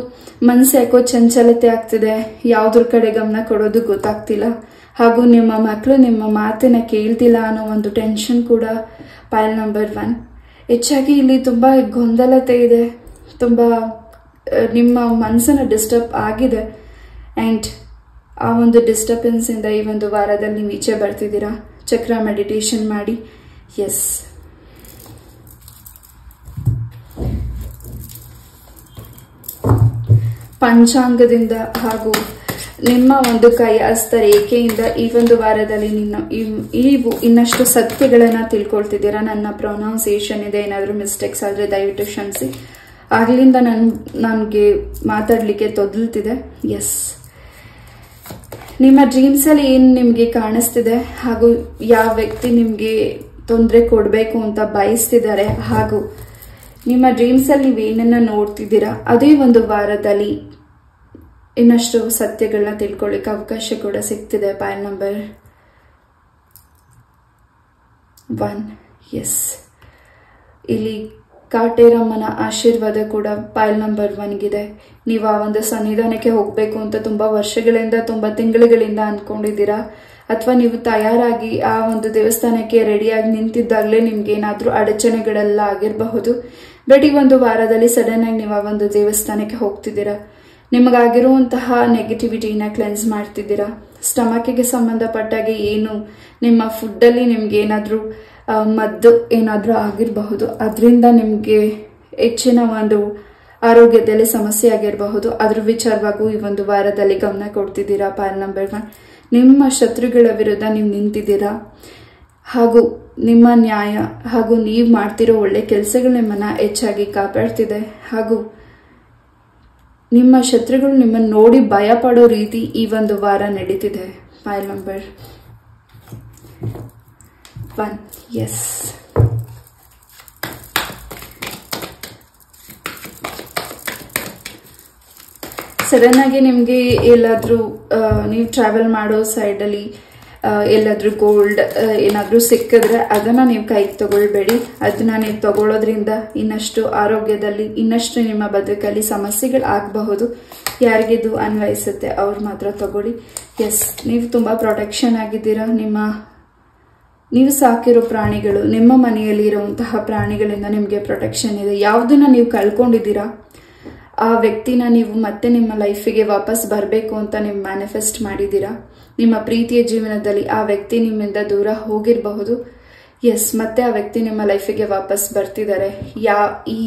ಮನಸ್ಸು ಯಾಕೋ ಚಂಚಲತೆ ಆಗ್ತಿದೆ, ಯಾವುದ್ರ ಕಡೆ ಗಮನ ಕೊಡೋದು ಗೊತ್ತಾಗ್ತಿಲ್ಲ, ಹಾಗೂ ನಿಮ್ಮ ಮಕ್ಕಳು ನಿಮ್ಮ ಮಾತಿನ ಕೇಳ್ತಿಲ್ಲ ಅನ್ನೋ ಒಂದು ಟೆನ್ಷನ್ ಕೂಡ. ಪೈಲ್ ನಂಬರ್ 1. ಹೆಚ್ಚಾಗಿ ಇಲ್ಲಿ ತುಂಬಾ ಗೊಂದಲತೆ ಇದೆ, ತುಂಬಾ ನಿಮ್ಮ ಮನಸ್ಸನ್ನ ಡಿಸ್ಟರ್ಬ್ ಆಗಿದೆ. ಅಂಡ್ ಆ ಒಂದು ಡಿಸ್ಟರ್ಬೆನ್ಸ್ ಇಂದ ಈ ಒಂದು ವಾರದಲ್ಲಿ ನೀವು ಈಚೆ ಬರ್ತಿದ್ದೀರಾ. ಚಕ್ರ ಮೆಡಿಟೇಷನ್ ಮಾಡಿ. ಎಸ್, ಪಂಚಾಂಗದಿಂದ ಹಾಗೂ ನಿಮ್ಮ ಒಂದು ಕೈ ಹಸ್ತ ರೇಖೆಯಿಂದ ಈ ಒಂದು ವಾರದಲ್ಲಿ ನೀವು ಇನ್ನಷ್ಟು ಸತ್ಯಗಳನ್ನ ತಿಳ್ಕೊಳ್ತಿದ್ದೀರಾ. ನನ್ನ ಪ್ರೊನೌನ್ಸಿಯೇಷನ್ ಇದೆ, ಏನಾದರೂ ಮಿಸ್ಟೇಕ್ಸ್ ಆದ್ರೆ ದಯವಿಟ್ಟು ಕ್ಷಮಿಸಿ. ಆಗ್ಲಿಂದ ನನಗೆ ಮಾತಾಡ್ಲಿಕ್ಕೆ ತೊದಲ್ತಿದೆ. ಎಸ್, ನಿಮ್ಮ ಡ್ರೀಮ್ಸ್ ಅಲ್ಲಿ ಏನ್ ನಿಮ್ಗೆ ಕಾಣಿಸ್ತಿದೆ ಹಾಗೂ ಯಾವ ವ್ಯಕ್ತಿ ನಿಮ್ಗೆ ತೊಂದರೆ ಕೊಡ್ಬೇಕು ಅಂತ ಬಯಸ್ತಿದ್ದಾರೆ ಹಾಗೂ ನಿಮ್ಮ ಡ್ರೀಮ್ಸ್ ಅಲ್ಲಿ ನೀವೇನನ್ನ ನೋಡ್ತಿದ್ದೀರಾ, ಅದೇ ಒಂದು ವಾರದಲ್ಲಿ ಇನ್ನಷ್ಟು ಸತ್ಯಗಳನ್ನ ತಿಳ್ಕೊಳ್ಳಿಕ್ಕೆ ಅವಕಾಶ ಕೂಡ ಸಿಗ್ತಿದೆ. Pile number 1. ಎಸ್, ಇಲ್ಲಿ ಕಾಟೇರಮ್ಮನ ಆಶೀರ್ವಾದ ಕೂಡ ಪೈಲ್ ನಂಬರ್ 1ಗಿದೆ. ನೀವು ಆ ಒಂದು ಸನ್ನಿಧಾನಕ್ಕೆ ಹೋಗ್ಬೇಕು ಅಂತ ತುಂಬಾ ವರ್ಷಗಳಿಂದ, ತುಂಬಾ ತಿಂಗಳುಗಳಿಂದ ಅನ್ಕೊಂಡಿದ್ದೀರಾ, ಅಥವಾ ನೀವು ತಯಾರಾಗಿ ಆ ಒಂದು ದೇವಸ್ಥಾನಕ್ಕೆ ರೆಡಿಯಾಗಿ ನಿಂತಿದ್ದಾಗಲೇ ನಿಮ್ಗೆ ಏನಾದ್ರೂ ಅಡಚಣೆಗಳೆಲ್ಲ ಆಗಿರಬಹುದು. ಬಟ್ ಈ ಒಂದು ವಾರದಲ್ಲಿ ಸಡನ್ ಆಗಿ ನೀವು ಆ ಒಂದು ದೇವಸ್ಥಾನಕ್ಕೆ ಹೋಗ್ತಿದ್ದೀರಾ. ನಿಮಗಾಗಿರುವಂತಹ ನೆಗೆಟಿವಿಟಿನ ಕ್ಲೆನ್ಸ್ ಮಾಡ್ತಿದ್ದೀರಾ. ಸ್ಟಮಕ್ಗೆ ಸಂಬಂಧಪಟ್ಟಾಗೆ ಏನು ನಿಮ್ಮ ಫುಡ್ ಅಲ್ಲಿ ನಿಮ್ಗೆ ಏನಾದ್ರೂ ಮದ್ದು ಏನಾದ್ರೂ ಆಗಿರಬಹುದು, ಅದರಿಂದ ನಿಮ್ಗೆ ಹೆಚ್ಚಿನ ಒಂದು ಆರೋಗ್ಯದಲ್ಲಿ ಸಮಸ್ಯೆ ಆಗಿರಬಹುದು. ಅದ್ರ ವಿಚಾರವಾಗೂ ಈ ಒಂದು ವಾರದಲ್ಲಿ ಗಮನ ಕೊಡ್ತಿದ್ದೀರಾ. ಪೈಲ್ ನಂಬರ್ 1, ನಿಮ್ಮ ಶತ್ರುಗಳ ವಿರುದ್ಧ ನೀವು ನಿಂತಿದ್ದೀರಾ ಹಾಗೂ ನಿಮ್ಮ ನ್ಯಾಯ ಹಾಗೂ ನೀವು ಮಾಡ್ತಿರೋ ಒಳ್ಳೆ ಕೆಲಸಗಳು ನಿಮ್ಮನ್ನ ಹೆಚ್ಚಾಗಿ ಕಾಪಾಡ್ತಿದೆ ಹಾಗೂ ನಿಮ್ಮ ಶತ್ರುಗಳು ನಿಮ್ಮನ್ನು ನೋಡಿ ಭಯ ಪಡೋ ರೀತಿ ಈ ಒಂದು ವಾರ ನಡೀತಿದೆ. ಪೈಲ್ ನಂಬರ್ 1. ಎಸ್, ಸಡನ್ ಆಗಿ ನಿಮ್ಗೆ ಎಲ್ಲಾದ್ರೂ ನೀವು ಟ್ರಾವೆಲ್ ಮಾಡೋ ಸೈಡ್ ಅಲ್ಲಿ ಎಲ್ಲಾದ್ರೂ ಗೋಲ್ಡ್ ಏನಾದ್ರೂ ಸಿಕ್ಕಿದ್ರೆ ಅದನ್ನ ನೀವು ಕೈಗೆ ತಗೊಳ್ಬೇಡಿ. ಅದನ್ನ ನೀವು ತಗೊಳ್ಳೋದ್ರಿಂದ ಇನ್ನಷ್ಟು ಆರೋಗ್ಯದಲ್ಲಿ, ಇನ್ನಷ್ಟು ನಿಮ್ಮ ಬದುಕಲ್ಲಿ ಸಮಸ್ಯೆಗಳು ಆಗಬಹುದು. ಯಾರಿಗಿದು ಅನ್ವಯಿಸುತ್ತೆ ಅವ್ರು ಮಾತ್ರ ತಗೊಳ್ಳಿ. ಎಸ್, ನೀವು ತುಂಬಾ ಪ್ರೊಟೆಕ್ಷನ್ ಆಗಿದ್ದೀರಾ. ನೀವು ಸಾಕಿರೋ ಪ್ರಾಣಿಗಳು, ನಿಮ್ಮ ಮನೆಯಲ್ಲಿ ಇರುವಂತಹ ಪ್ರಾಣಿಗಳಿಂದ ನಿಮ್ಗೆ ಪ್ರೊಟೆಕ್ಷನ್ ಇದೆ. ಯಾವುದನ್ನ ನೀವು ಕಳ್ಕೊಂಡಿದ್ದೀರಾ ಆ ವ್ಯಕ್ತಿನ ನೀವು ಮತ್ತೆ ನಿಮ್ಮ ಲೈಫಿಗೆ ವಾಪಸ್ ಬರಬೇಕು ಅಂತ ನೀವು ಮ್ಯಾನಿಫೆಸ್ಟ್ ಮಾಡಿದ್ದೀರಾ. ನಿಮ್ಮ ಪ್ರೀತಿಯ ಜೀವನದಲ್ಲಿ ಆ ವ್ಯಕ್ತಿ ನಿಮ್ಮಿಂದ ದೂರ ಹೋಗಿರಬಹುದು. ಎಸ್, ಮತ್ತೆ ಆ ವ್ಯಕ್ತಿ ನಿಮ್ಮ ಲೈಫಿಗೆ ವಾಪಸ್ ಬರ್ತಿದ್ದಾರೆ. ಈ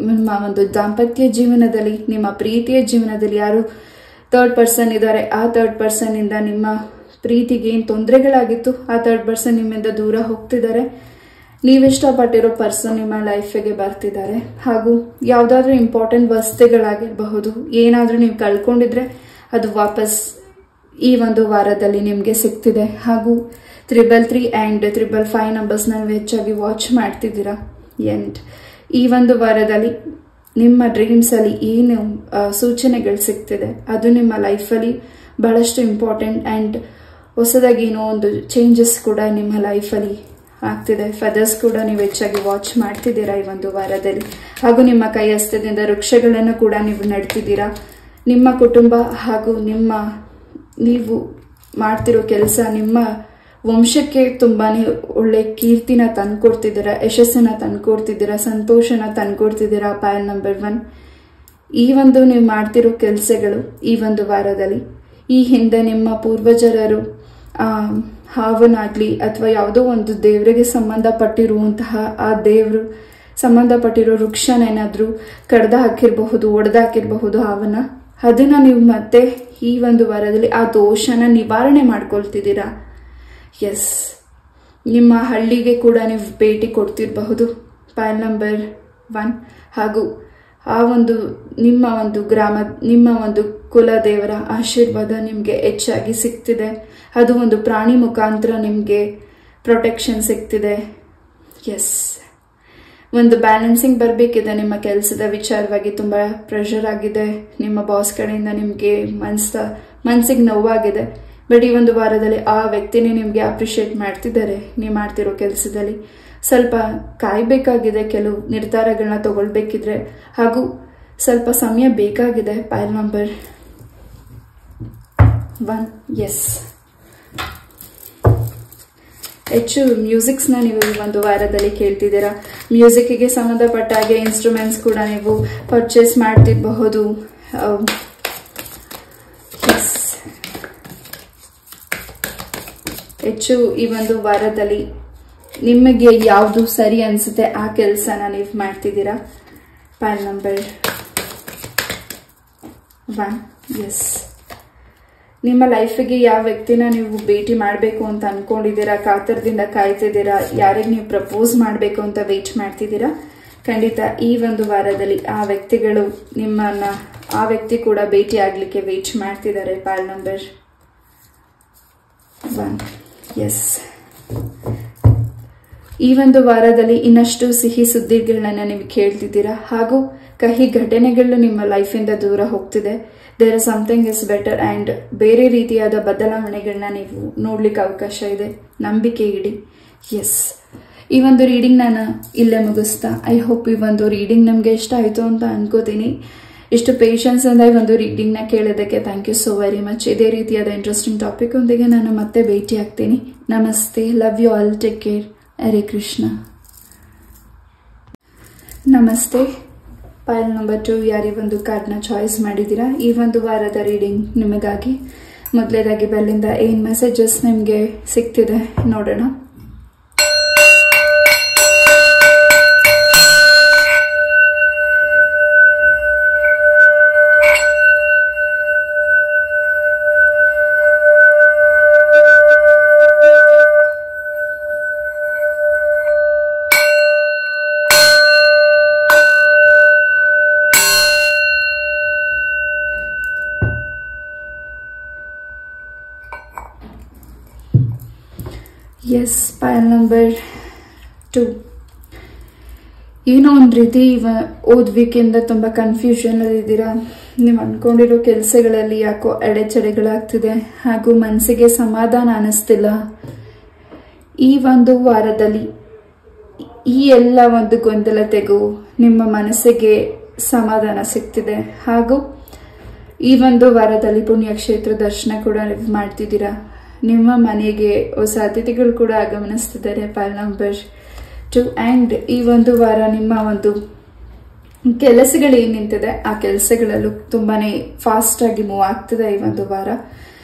ನಿಮ್ಮ ಒಂದು ದಾಂಪತ್ಯ ಜೀವನದಲ್ಲಿ, ನಿಮ್ಮ ಪ್ರೀತಿಯ ಜೀವನದಲ್ಲಿ ಯಾರು ಥರ್ಡ್ ಪರ್ಸನ್ ಇದ್ದಾರೆ, ಆ ಥರ್ಡ್ ಪರ್ಸನ್ ಇಂದ ನಿಮ್ಮ ಪ್ರೀತಿಗೆ ಏನ್ ತೊಂದರೆಗಳಾಗಿತ್ತು, ಆ ಥರ್ಡ್ ಪರ್ಸನ್ ನಿಮ್ಮಿಂದ ದೂರ ಹೋಗ್ತಿದ್ದಾರೆ. ನೀವಿಷ್ಟಪಟ್ಟಿರೋ ಪರ್ಸನ್ ನಿಮ್ಮ ಲೈಫಿಗೆ ಬರ್ತಿದ್ದಾರೆ ಹಾಗೂ ಯಾವ್ದಾದ್ರು ಇಂಪಾರ್ಟೆಂಟ್ ವಸ್ತುಗಳಾಗಿರಬಹುದು, ಏನಾದ್ರೂ ನೀವು ಕಳ್ಕೊಂಡಿದ್ರೆ ಅದು ವಾಪಸ್ ಈ ಒಂದು ವಾರದಲ್ಲಿ ನಿಮ್ಗೆ ಸಿಗ್ತಿದೆ. ಹಾಗೂ 333 and 555 ನಂಬರ್ಸ್ ನೀವು ಹೆಚ್ಚಾಗಿ ವಾಚ್ ಮಾಡ್ತಿದ್ದೀರಾ. ಅಂಡ್ ಈ ಒಂದು ವಾರದಲ್ಲಿ ನಿಮ್ಮ ಡ್ರೀಮ್ಸ್ ಅಲ್ಲಿ ಏನು ಸೂಚನೆಗಳು ಸಿಗ್ತಿದೆ ಅದು ನಿಮ್ಮ ಲೈಫಲ್ಲಿ ಬಹಳಷ್ಟು ಇಂಪಾರ್ಟೆಂಟ್. ಅಂಡ್ ಹೊಸದಾಗಿ ಏನೋ ಒಂದು ಚೇಂಜಸ್ ಕೂಡ ನಿಮ್ಮ ಲೈಫಲ್ಲಿ ಆಗ್ತಿದೆ. ಫೆದರ್ಸ್ ಕೂಡ ನೀವು ಹೆಚ್ಚಾಗಿ ವಾಚ್ ಮಾಡ್ತಿದ್ದೀರಾ ಈ ಒಂದು ವಾರದಲ್ಲಿ. ಹಾಗೂ ನಿಮ್ಮ ಕೈ ಹಸ್ತದಿಂದ ವೃಕ್ಷಗಳನ್ನು ಕೂಡ ನೀವು ನೆಡ್ತಿದ್ದೀರಾ. ನಿಮ್ಮ ಕುಟುಂಬ ಹಾಗೂ ನೀವು ಮಾಡ್ತಿರೋ ಕೆಲಸ ನಿಮ್ಮ ವಂಶಕ್ಕೆ ತುಂಬಾನೇ ಒಳ್ಳೆ ಕೀರ್ತಿನ ತಂದ್ಕೊಡ್ತಿದ್ದೀರಾ, ಯಶಸ್ಸನ್ನ ತಂದ್ಕೊಡ್ತಿದ್ದೀರಾ, ಸಂತೋಷನ ತಂದ್ಕೊಡ್ತಿದ್ದೀರಾ. ಪೈಲ್ ನಂಬರ್ 1, ಈ ಒಂದು ನೀವು ಮಾಡ್ತಿರೋ ಕೆಲಸಗಳು ಈ ಒಂದು ವಾರದಲ್ಲಿ ಈ ಹಿಂದೆ ನಿಮ್ಮ ಪೂರ್ವಜರರು ಹಾವನಾಗ್ಲಿ ಅಥವಾ ಯಾವುದೋ ಒಂದು ದೇವರಿಗೆ ಸಂಬಂಧಪಟ್ಟಿರುವಂತಹ ಆ ದೇವರು ಸಂಬಂಧಪಟ್ಟಿರೋ ವೃಕ್ಷನ ಏನಾದ್ರೂ ಕಡ್ದು ಹಾಕಿರಬಹುದು, ಒಡೆದು ಹಾಕಿರಬಹುದು ಹಾವನ್ನ. ಅದನ್ನ ನೀವು ಮತ್ತೆ ಈ ಒಂದು ವಾರದಲ್ಲಿ ಆ ದೋಷನ ನಿವಾರಣೆ ಮಾಡ್ಕೊಳ್ತಿದ್ದೀರಾ. ಎಸ್, ನಿಮ್ಮ ಹಳ್ಳಿಗೆ ಕೂಡ ನೀವು ಭೇಟಿ ಕೊಡ್ತಿರಬಹುದು. ಪೈಲ್ ನಂಬರ್ 1 ಹಾಗೂ ಆ ಒಂದು ನಿಮ್ಮ ಒಂದು ಗ್ರಾಮ, ನಿಮ್ಮ ಒಂದು ಕುಲ ದೇವರ ಆಶೀರ್ವಾದ ನಿಮ್ಗೆ ಹೆಚ್ಚಾಗಿ ಸಿಗ್ತಿದೆ. ಅದು ಒಂದು ಪ್ರಾಣಿ ಮುಖಾಂತರ ನಿಮ್ಗೆ ಪ್ರೊಟೆಕ್ಷನ್ ಸಿಗ್ತಿದೆ. ಎಸ್, ಒಂದು ಬ್ಯಾಲೆನ್ಸಿಂಗ್ ಬರಬೇಕಿದೆ. ನಿಮ್ಮ ಕೆಲಸದ ವಿಚಾರವಾಗಿ ತುಂಬಾ ಪ್ರೆಷರ್ ಆಗಿದೆ. ನಿಮ್ಮ ಬಾಸ್ ಕಡೆಯಿಂದ ನಿಮ್ಗೆ ಮನ್ಸಿಗೆ ನೋವಾಗಿದೆ. ಬಟ್ ಈ ಒಂದು ವಾರದಲ್ಲಿ ಆ ವ್ಯಕ್ತಿನೇ ನಿಮ್ಗೆ ಅಪ್ರಿಶಿಯೇಟ್ ಮಾಡ್ತಿದ್ದಾರೆ. ನೀವು ಮಾಡ್ತಿರೋ ಕೆಲಸದಲ್ಲಿ ಸ್ವಲ್ಪ ಕಾಯ್ಬೇಕಾಗಿದೆ, ಕೆಲವು ನಿರ್ಧಾರಗಳನ್ನ ತಗೊಳ್ಬೇಕಿದ್ರೆ ಹಾಗೂ ಸ್ವಲ್ಪ ಸಮಯ ಬೇಕಾಗಿದೆ. ಪೈಲ್ ನಂಬರ್ 1. ಎಸ್, ಹೆಚ್ಚು ಮ್ಯೂಸಿಕ್ಸ್ನ ನೀವು ಈ ಒಂದು ವಾರದಲ್ಲಿ ಕೇಳ್ತಿದ್ದೀರಾ. ಮ್ಯೂಸಿಕ್ಗೆ ಸಂಬಂಧಪಟ್ಟ ಹಾಗೆ ಇನ್ಸ್ಟ್ರೂಮೆಂಟ್ಸ್ ಕೂಡ ನೀವು ಪರ್ಚೇಸ್ ಮಾಡ್ತಿರಬಹುದು. ಹೆಚ್ಚು ಈ ಒಂದು ವಾರದಲ್ಲಿ ನಿಮಗೆ ಯಾವುದು ಸರಿ ಅನ್ಸುತ್ತೆ ಆ ಕೆಲಸನ ನೀವು ಮಾಡ್ತಿದ್ದೀರಾ. Pile number 1. ಎಸ್, ನಿಮ್ಮ ಲೈಫಿಗೆ ಯಾವ ವ್ಯಕ್ತಿನ ನೀವು ಭೇಟಿ ಮಾಡಬೇಕು ಅಂತ ಅನ್ಕೊಂಡಿದ್ದೀರಾ, ಕಾತರದಿಂದ ಕಾಯ್ತಿದ್ದೀರಾ, ಯಾರಿಗೆ ನೀವು ಪ್ರಪೋಸ್ ಮಾಡಬೇಕು ಅಂತ ವೇಟ್ ಮಾಡ್ತಿದ್ದೀರಾ, ಖಂಡಿತ ಈ ಒಂದು ವಾರದಲ್ಲಿ ಆ ವ್ಯಕ್ತಿಗಳು ನಿಮ್ಮನ್ನ, ಆ ವ್ಯಕ್ತಿ ಕೂಡ ಭೇಟಿ ಆಗ್ಲಿಕ್ಕೆ ವೇಟ್ ಮಾಡ್ತಿದ್ದಾರೆ. ಪೈಲ್ ನಂಬರ್ 1. ಎಸ್, ಈ ಒಂದು ವಾರದಲ್ಲಿ ಇನ್ನಷ್ಟು ಸಿಹಿ ಸುದ್ದಿಗಳನ್ನ ನೀವು ಕೇಳ್ತಿದ್ದೀರಾ ಹಾಗೂ ಕಹಿ ಘಟನೆಗಳು ನಿಮ್ಮ ಲೈಫಿಂದ ದೂರ ಹೋಗ್ತಿದೆ. There are something is better and ಬೇರೆ ರೀತಿಯಾದ ಬದಲಾವಣೆಗಳನ್ನ ನೀವು ನೋಡ್ಲಿಕ್ಕೆ ಅವಕಾಶ ಇದೆ. ನಂಬಿಕೆ ಇಡಿ. ಎಸ್, ಈ ಒಂದು ರೀಡಿಂಗ್ ನಾನು ಇಲ್ಲೇ ಮುಗಿಸ್ತಾ. ಐ ಹೋಪ್ ಈ ಒಂದು ರೀಡಿಂಗ್ ನಮಗೆ ಇಷ್ಟ ಆಯಿತು ಅಂತ ಅನ್ಕೋತೀನಿ. ಇಷ್ಟು ಪೇಷನ್ಸ್ ಇಂದ ಈ ಒಂದು ರೀಡಿಂಗ್ನ ಕೇಳೋದಕ್ಕೆ thank you so very much. ಇದೇ ರೀತಿಯಾದ ಇಂಟ್ರೆಸ್ಟಿಂಗ್ ಟಾಪಿಕ್ ಒಂದಿಗೆ ನಾನು ಮತ್ತೆ ಭೇಟಿ ಆಗ್ತೀನಿ. ನಮಸ್ತೆ, love you all, take care, Hare Krishna. ನಮಸ್ತೆ. ಪೈಲ್ ನಂಬರ್ 2 ಯಾರಿ ಒಂದು ಕಾರ್ಡ್ನ ಚಾಯ್ಸ್ ಮಾಡಿದ್ದೀರಾ ಈ ಒಂದು ವಾರದ ರೀಡಿಂಗ್ ನಿಮಗಾಗಿ. ಮೊದಲೇದಾಗಿ ಬೆಲ್ಲಿಂದ ಏನು ಮೆಸೇಜಸ್ ನಿಮಗೆ ಸಿಗ್ತಿದೆ ನೋಡೋಣ. ಎಸ್, ಪೈಲ್ ನಂಬರ್ 2 ಏನೋ ಒಂದು ರೀತಿ ಓದ್ ವೀಕಿಂದ ತುಂಬ ಕನ್ಫ್ಯೂಷನ್ ಇದ್ದೀರಾ. ನೀವು ಅನ್ಕೊಂಡಿರೋ ಕೆಲಸಗಳಲ್ಲಿ ಯಾಕೋ ಅಡೆಚಣೆಗಳಾಗ್ತಿದೆ ಹಾಗೂ ಮನಸ್ಸಿಗೆ ಸಮಾಧಾನ ಅನ್ನಿಸ್ತಿಲ್ಲ. ಈ ಒಂದು ವಾರದಲ್ಲಿ ಈ ಎಲ್ಲ ಒಂದು ಗೊಂದಲತೆಗೂ ನಿಮ್ಮ ಮನಸ್ಸಿಗೆ ಸಮಾಧಾನ ಸಿಗ್ತಿದೆ ಹಾಗೂ ಈ ಒಂದು ವಾರದಲ್ಲಿ ಪುಣ್ಯಕ್ಷೇತ್ರ ದರ್ಶನ ಕೂಡ ನೀವು ಮಾಡ್ತಿದ್ದೀರಾ. ನಿಮ್ಮ ಮನೆಗೆ ಹೊಸ ಅತಿಥಿಗಳು ಕೂಡ ಆಗಮನಿಸ್ತಿದ್ದಾರೆ. ಪೈಲ್ ನಂಬರ್ 2 ಆ್ಯಂಡ್ ಈ ಒಂದು ವಾರ ನಿಮ್ಮ ಒಂದು ಕೆಲಸಗಳು ಏನು ನಿಂತಿದೆ ಆ ಕೆಲಸಗಳಲ್ಲೂ ತುಂಬಾನೇ ಫಾಸ್ಟ್ ಆಗಿ ಮೂವ್ ಆಗ್ತಿದೆ ಈ ಒಂದು ವಾರ.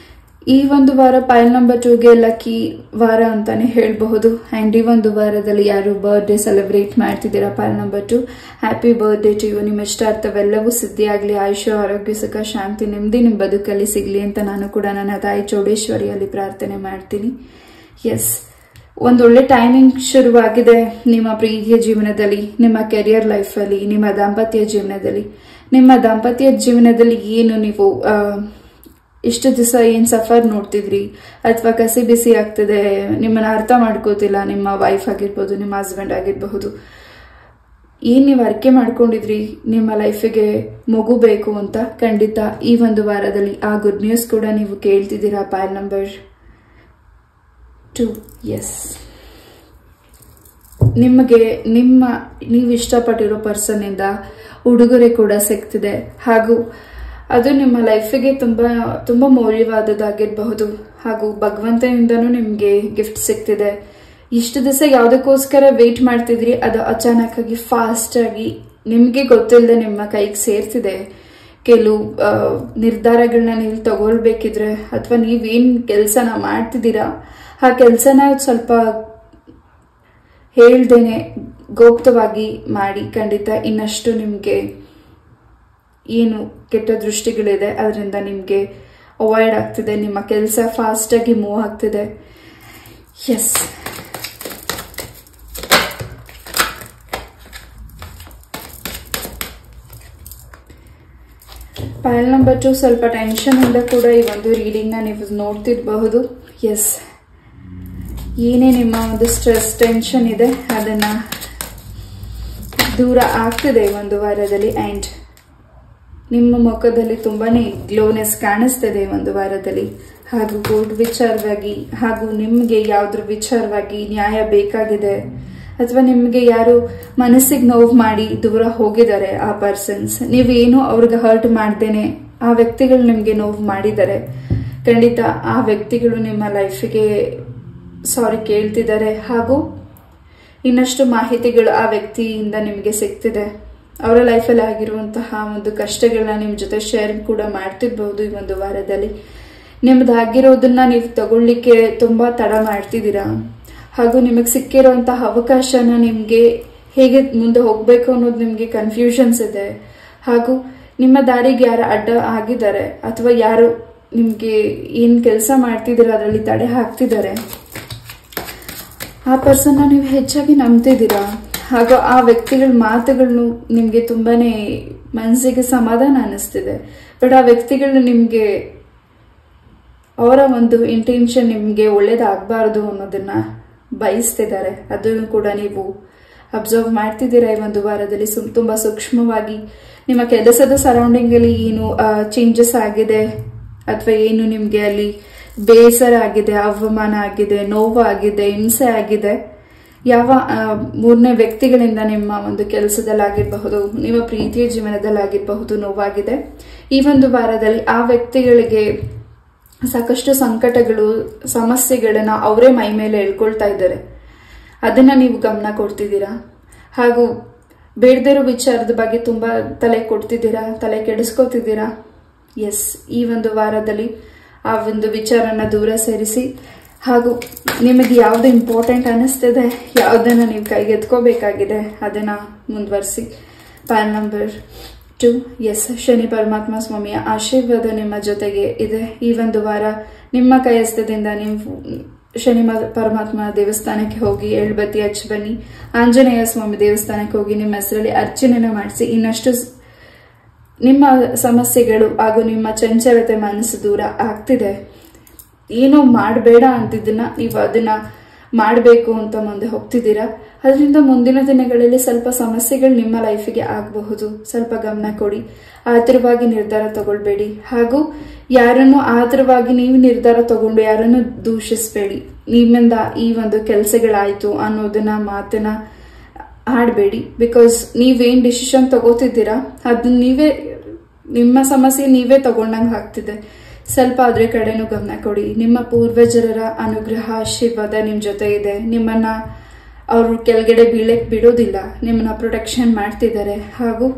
ಈ ಒಂದು ವಾರ ಪೈಲ್ ನಂಬರ್ 2ಗೆ ಲಕ್ಕಿ ವಾರ ಅಂತಾನೆ ಹೇಳಬಹುದು. ಆ್ಯಂಡ್ ಈ ಒಂದು ವಾರದಲ್ಲಿ ಯಾರು ಬರ್ತ್ಡೇ ಸೆಲೆಬ್ರೇಟ್ ಮಾಡ್ತಿದ್ದೀರಾ pile number 2, happy birthday to you. ನಿಮ್ಮ ಇಷ್ಟಾರ್ಥವೆಲ್ಲವೂ ಸಿದ್ಧಿಯಾಗಲಿ. ಆಯುಷ್ಯ, ಆರೋಗ್ಯ, ಸುಖ, ಶಾಂತಿ, ನೆಮ್ಮದಿ ನಿಮ್ಮ ಬದುಕಲ್ಲಿ ಸಿಗಲಿ ಅಂತ ನಾನು ಕೂಡ ನನ್ನ ತಾಯಿ ಚೌಡೇಶ್ವರಿಯಲ್ಲಿ ಪ್ರಾರ್ಥನೆ ಮಾಡ್ತೀನಿ. ಎಸ್, ಒಂದೊಳ್ಳೆ ಟೈಮಿಂಗ್ ಶುರುವಾಗಿದೆ ನಿಮ್ಮ ಪ್ರೀತಿಯ ಜೀವನದಲ್ಲಿ, ನಿಮ್ಮ ಕೆರಿಯರ್ ಲೈಫಲ್ಲಿ, ನಿಮ್ಮ ದಾಂಪತ್ಯ ಜೀವನದಲ್ಲಿ. ನಿಮ್ಮ ದಾಂಪತ್ಯ ಜೀವನದಲ್ಲಿ ಏನು ನೀವು ಇಷ್ಟು ದಿವಸ ಏನು ಸಫರ್ ನೋಡ್ತಿದ್ರಿ ಅಥವಾ ಕಸಿ ಬಿಸಿ ಆಗ್ತಿದೆ, ನಿಮ್ಮನ್ನ ಅರ್ಥ ಮಾಡ್ಕೋತಿಲ್ಲ ನಿಮ್ಮ ವೈಫ್ ಆಗಿರ್ಬೋದು, ನಿಮ್ಮ ಹಸ್ಬೆಂಡ್ ಆಗಿರಬಹುದು, ಏನು ನೀವು ಅರಿಕೆ ಮಾಡ್ಕೊಂಡಿದ್ರಿ ನಿಮ್ಮ ಲೈಫಿಗೆ ಮಗು ಬೇಕು ಅಂತ, ಖಂಡಿತ ಈ ಒಂದು ವಾರದಲ್ಲಿ ಆ ಗುಡ್ ನ್ಯೂಸ್ ಕೂಡ ನೀವು ಕೇಳ್ತಿದ್ದೀರಾ. ಪೈಲ್ ನಂಬರ್ 2. ಎಸ್, ನಿಮಗೆ ನೀವು ಇಷ್ಟಪಟ್ಟಿರೋ ಪರ್ಸನ್ನಿಂದ ಉಡುಗೊರೆ ಕೂಡ ಸಿಗ್ತಿದೆ ಹಾಗೂ ಅದು ನಿಮ್ಮ ಲೈಫಿಗೆ ತುಂಬ ಮೌಲ್ಯವಾದದ್ದಾಗಿರಬಹುದು ಹಾಗೂ ಭಗವಂತನಿಂದನೂ ನಿಮಗೆ ಗಿಫ್ಟ್ ಸಿಗ್ತಿದೆ. ಇಷ್ಟು ದಿವಸ ಯಾವುದಕ್ಕೋಸ್ಕರ ವೇಟ್ ಮಾಡ್ತಿದ್ರಿ ಅದು ಅಚಾನಕ್ ಆಗಿ ಫಾಸ್ಟ್ ಆಗಿ ನಿಮಗೆ ಗೊತ್ತಿಲ್ಲದೆ ನಿಮ್ಮ ಕೈಗೆ ಸೇರ್ತಿದೆ. ಕೆಲವು ನಿರ್ಧಾರಗಳನ್ನ ನೀವು ತಗೊಳ್ಬೇಕಿದ್ರೆ ಅಥವಾ ನೀವೇನು ಕೆಲಸನ ಮಾಡ್ತಿದ್ದೀರಾ ಆ ಕೆಲಸನ ಸ್ವಲ್ಪ ಹೇಳ್ದೇನೆ ಗುಪ್ತವಾಗಿ ಮಾಡಿ. ಖಂಡಿತ ಇನ್ನಷ್ಟು ನಿಮಗೆ ಏನು ಕೆಟ್ಟ ದೃಷ್ಟಿಗಳಿದೆ ಅದರಿಂದ ನಿಮಗೆ ಅವಾಯ್ಡ್ ಆಗ್ತಿದೆ. ನಿಮ್ಮ ಕೆಲಸ ಫಾಸ್ಟಾಗಿ ಮೂವ್ ಆಗ್ತಿದೆ. ಎಸ್, ಪೈಲ್ ನಂಬರ್ 2 ಸ್ವಲ್ಪ ಟೆನ್ಷನ್ ಇಂದ ಕೂಡ ಈ ಒಂದು ರೀಡಿಂಗ್ನ ನೀವು ನೋಡ್ತಿರಬಹುದು. ಎಸ್, ಏನೇ ನಿಮ್ಮ ಒಂದು ಸ್ಟ್ರೆಸ್ ಟೆನ್ಷನ್ ಇದೆ ಅದನ್ನ ದೂರ ಆಗ್ತಿದೆ ಈ ಒಂದು ವಾರದಲ್ಲಿ. ಆ್ಯಂಡ್ ನಿಮ್ಮ ಮುಖದಲ್ಲಿ ತುಂಬಾನೇ ಗ್ಲೋನೆಸ್ ಕಾಣಿಸ್ತದೆ ಈ ಒಂದು ವಾರದಲ್ಲಿ. ಹಾಗೂ ಕೋರ್ಟ್ ವಿಚಾರವಾಗಿ ಹಾಗೂ ನಿಮಗೆ ಯಾವ್ದ್ರ ವಿಚಾರವಾಗಿ ನ್ಯಾಯ ಬೇಕಾಗಿದೆ ಅಥವಾ ನಿಮಗೆ ಯಾರು ಮನಸ್ಸಿಗೆ ನೋವು ಮಾಡಿ ದೂರ ಹೋಗಿದ್ದಾರೆ ಆ ಪರ್ಸನ್ಸ್, ನೀವೇನು ಅವ್ರಿಗೆ ಹರ್ಟ್ ಮಾಡ್ದೇನೆ ಆ ವ್ಯಕ್ತಿಗಳು ನಿಮಗೆ ನೋವು ಮಾಡಿದ್ದಾರೆ, ಖಂಡಿತ ಆ ವ್ಯಕ್ತಿಗಳು ನಿಮ್ಮ ಲೈಫಿಗೆ ಸಾರಿ ಕೇಳ್ತಿದ್ದಾರೆ ಹಾಗೂ ಇನ್ನಷ್ಟು ಮಾಹಿತಿಗಳು ಆ ವ್ಯಕ್ತಿಯಿಂದ ನಿಮಗೆ ಸಿಗ್ತಿದೆ. ಅವರ ಲೈಫಲ್ಲಿ ಆಗಿರುವಂತಹ ಒಂದು ಕಷ್ಟಗಳನ್ನ ನಿಮ್ಮ ಜೊತೆ ಶೇರ್ ಕೂಡ ಮಾಡ್ತಿರ್ಬಹುದು ಈ ಒಂದು ವಾರದಲ್ಲಿ. ನಿಮ್ದಾಗಿರೋದನ್ನ ನೀವು ತಗೊಳ್ಳಿಕ್ಕೆ ತುಂಬಾ ತಡ ಮಾಡ್ತಿದ್ದೀರಾ. ಹಾಗೂ ನಿಮಗೆ ಸಿಕ್ಕಿರುವಂತಹ ಅವಕಾಶನ ನಿಮ್ಗೆ ಹೇಗೆ ಮುಂದೆ ಹೋಗ್ಬೇಕು ಅನ್ನೋದು ನಿಮ್ಗೆ ಕನ್ಫ್ಯೂಷನ್ಸ್ ಇದೆ. ಹಾಗೂ ನಿಮ್ಮ ದಾರಿಗೆ ಯಾರು ಅಡ್ಡ ಆಗಿದ್ದಾರೆ ಅಥವಾ ಯಾರು ನಿಮ್ಗೆ ಏನ್ ಕೆಲಸ ಮಾಡ್ತಿದ್ದೀರಾ ಅದರಲ್ಲಿ ತಡೆ ಹಾಕ್ತಿದ್ದಾರೆ, ಆ ಪರ್ಸನ್ ನೀವು ಹೆಚ್ಚಾಗಿ ನಂಬ್ತಿದ್ದೀರಾ. ಹಾಗೂ ಆ ವ್ಯಕ್ತಿಗಳ ಮಾತುಗಳನ್ನು ನಿಮ್ಗೆ ತುಂಬಾನೇ ಮನಸ್ಸಿಗೆ ಸಮಾಧಾನ ಅನಿಸ್ತಿದೆ. ಬಟ್ ಆ ವ್ಯಕ್ತಿಗಳು ನಿಮ್ಗೆ ಅವರ ಒಂದು ಇಂಟೆನ್ಷನ್ ನಿಮ್ಗೆ ಒಳ್ಳೇದಾಗಬಾರ್ದು ಅನ್ನೋದನ್ನ ಬಯಸ್ತಿದ್ದಾರೆ. ಅದನ್ನು ಕೂಡ ನೀವು ಅಬ್ಸರ್ವ್ ಮಾಡ್ತಿದ್ದೀರಾ. ಈ ಒಂದು ವಾರದಲ್ಲಿ ತುಂಬಾ ಸೂಕ್ಷ್ಮವಾಗಿ ನಿಮ್ಮ ಕೆಲಸದ ಸರೌಂಡಿಂಗ್ ಅಲ್ಲಿ ಏನು ಚೇಂಜಸ್ ಆಗಿದೆ ಅಥವಾ ಏನು ನಿಮ್ಗೆ ಅಲ್ಲಿ ಬೇಸರ ಆಗಿದೆ, ಅವಮಾನ ಆಗಿದೆ, ನೋವಾಗಿದೆ, ಹಿಂಸೆ ಆಗಿದೆ, ಯಾವ ಮೂರನೇ ವ್ಯಕ್ತಿಗಳಿಂದ ನಿಮ್ಮ ಒಂದು ಕೆಲಸದಲ್ಲಾಗಿರಬಹುದು, ನಿಮ್ಮ ಪ್ರೀತಿಯ ಜೀವನದಲ್ಲಾಗಿರಬಹುದು ನೋವಾಗಿದೆ. ಈ ಒಂದು ವಾರದಲ್ಲಿ ಆ ವ್ಯಕ್ತಿಗಳಿಗೆ ಸಾಕಷ್ಟು ಸಂಕಟಗಳು, ಸಮಸ್ಯೆಗಳನ್ನ ಅವರೇ ಮೈ ಮೇಲೆ ಎಳ್ಕೊಳ್ತಾ ಇದ್ದಾರೆ. ಅದನ್ನ ನೀವು ಗಮನ ಕೊಡ್ತಿದ್ದೀರಾ. ಹಾಗೂ ಬೇಡದಿರೋ ವಿಚಾರದ ಬಗ್ಗೆ ತುಂಬಾ ತಲೆ ಕೊಡ್ತಿದ್ದೀರಾ, ತಲೆ ಕೆಡಿಸ್ಕೋತಿದ್ದೀರಾ. ಎಸ್, ಈ ಒಂದು ವಾರದಲ್ಲಿ ಆ ಒಂದು ವಿಚಾರನ ದೂರ ಸರಿಸಿ ಹಾಗೂ ನಿಮಗೆ ಯಾವ್ದು ಇಂಪಾರ್ಟೆಂಟ್ ಅನಿಸ್ತಿದೆ, ಯಾವ್ದನ್ನ ನೀವು ಕೈಗೆತ್ಕೋಬೇಕಾಗಿದೆ ಅದನ್ನ ಮುಂದುವರಿಸಿ. ಪಾಲ್ ನಂಬರ್ 2. ಎಸ್, ಶನಿ ಪರಮಾತ್ಮ ಸ್ವಾಮಿಯ ಆಶೀರ್ವಾದ ನಿಮ್ಮ ಜೊತೆಗೆ ಇದೆ. ಈ ಒಂದು ವಾರ ನಿಮ್ಮ ಕೈಹಸ್ತದಿಂದ ನೀವು ಶನಿ ಪರಮಾತ್ಮ ದೇವಸ್ಥಾನಕ್ಕೆ ಹೋಗಿ ಎಳ್ಬತ್ತಿ ಹಚ್ಚಿ ಬನ್ನಿ. ಆಂಜನೇಯ ಸ್ವಾಮಿ ದೇವಸ್ಥಾನಕ್ಕೆ ಹೋಗಿ ನಿಮ್ಮ ಹೆಸರಲ್ಲಿ ಅರ್ಚನೆನ ಮಾಡಿಸಿ. ಇನ್ನಷ್ಟು ನಿಮ್ಮ ಸಮಸ್ಯೆಗಳು ಹಾಗೂ ನಿಮ್ಮ ಚಂಚಲತೆ ಮನಸ್ಸು ದೂರ ಆಗ್ತಿದೆ. ಏನೋ ಮಾಡಬೇಡ ಅಂತಿದ್ದನ್ನ ನೀವು ಅದನ್ನ ಮಾಡಬೇಕು ಅಂತ ಮುಂದೆ ಹೋಗ್ತಿದ್ದೀರಾ. ಅದರಿಂದ ಮುಂದಿನ ದಿನಗಳಲ್ಲಿ ಸ್ವಲ್ಪ ಸಮಸ್ಯೆಗಳು ನಿಮ್ಮ ಲೈಫಿಗೆ ಆಗಬಹುದು. ಸ್ವಲ್ಪ ಗಮನ ಕೊಡಿ. ಆತುರವಾಗಿ ನಿರ್ಧಾರ ತಗೊಳ್ಬೇಡಿ. ಹಾಗೂ ಯಾರನ್ನು ಆತುರವಾಗಿ ನೀವು ನಿರ್ಧಾರ ತಗೊಂಡು ಯಾರನ್ನು ದೂಷಿಸಬೇಡಿ. ನಿಮ್ಮಿಂದ ಈ ಒಂದು ಕೆಲಸಗಳಾಯ್ತು ಅನ್ನೋದನ್ನ ಮಾತನ್ನ ಆಡಬೇಡಿ. ಬಿಕಾಸ್ ನೀವೇನ್ ಡಿಸಿಷನ್ ತಗೋತಿದ್ದೀರಾ ಅದು ನೀವೇ, ನಿಮ್ಮ ಸಮಸ್ಯೆ ನೀವೇ ತಗೊಂಡಂಗೆ ಆಗ್ತಿದೆ. ಸ್ವಲ್ಪ ಅದ್ರ ಕಡೆನೂ ಗಮನ ಕೊಡಿ. ನಿಮ್ಮ ಪೂರ್ವಜರ ಅನುಗ್ರಹ ಆಶೀರ್ವಾದ ನಿಮ್ ಜೊತೆ ಇದೆ. ನಿಮ್ಮನ್ನ ಅವರು ಕೆಳಗಡೆ ಬೀಳಕ್ ಬಿಡೋದಿಲ್ಲ. ನಿಮ್ಮನ್ನ ಪ್ರೊಟೆಕ್ಷನ್ ಮಾಡ್ತಿದ್ದಾರೆ. ಹಾಗೂ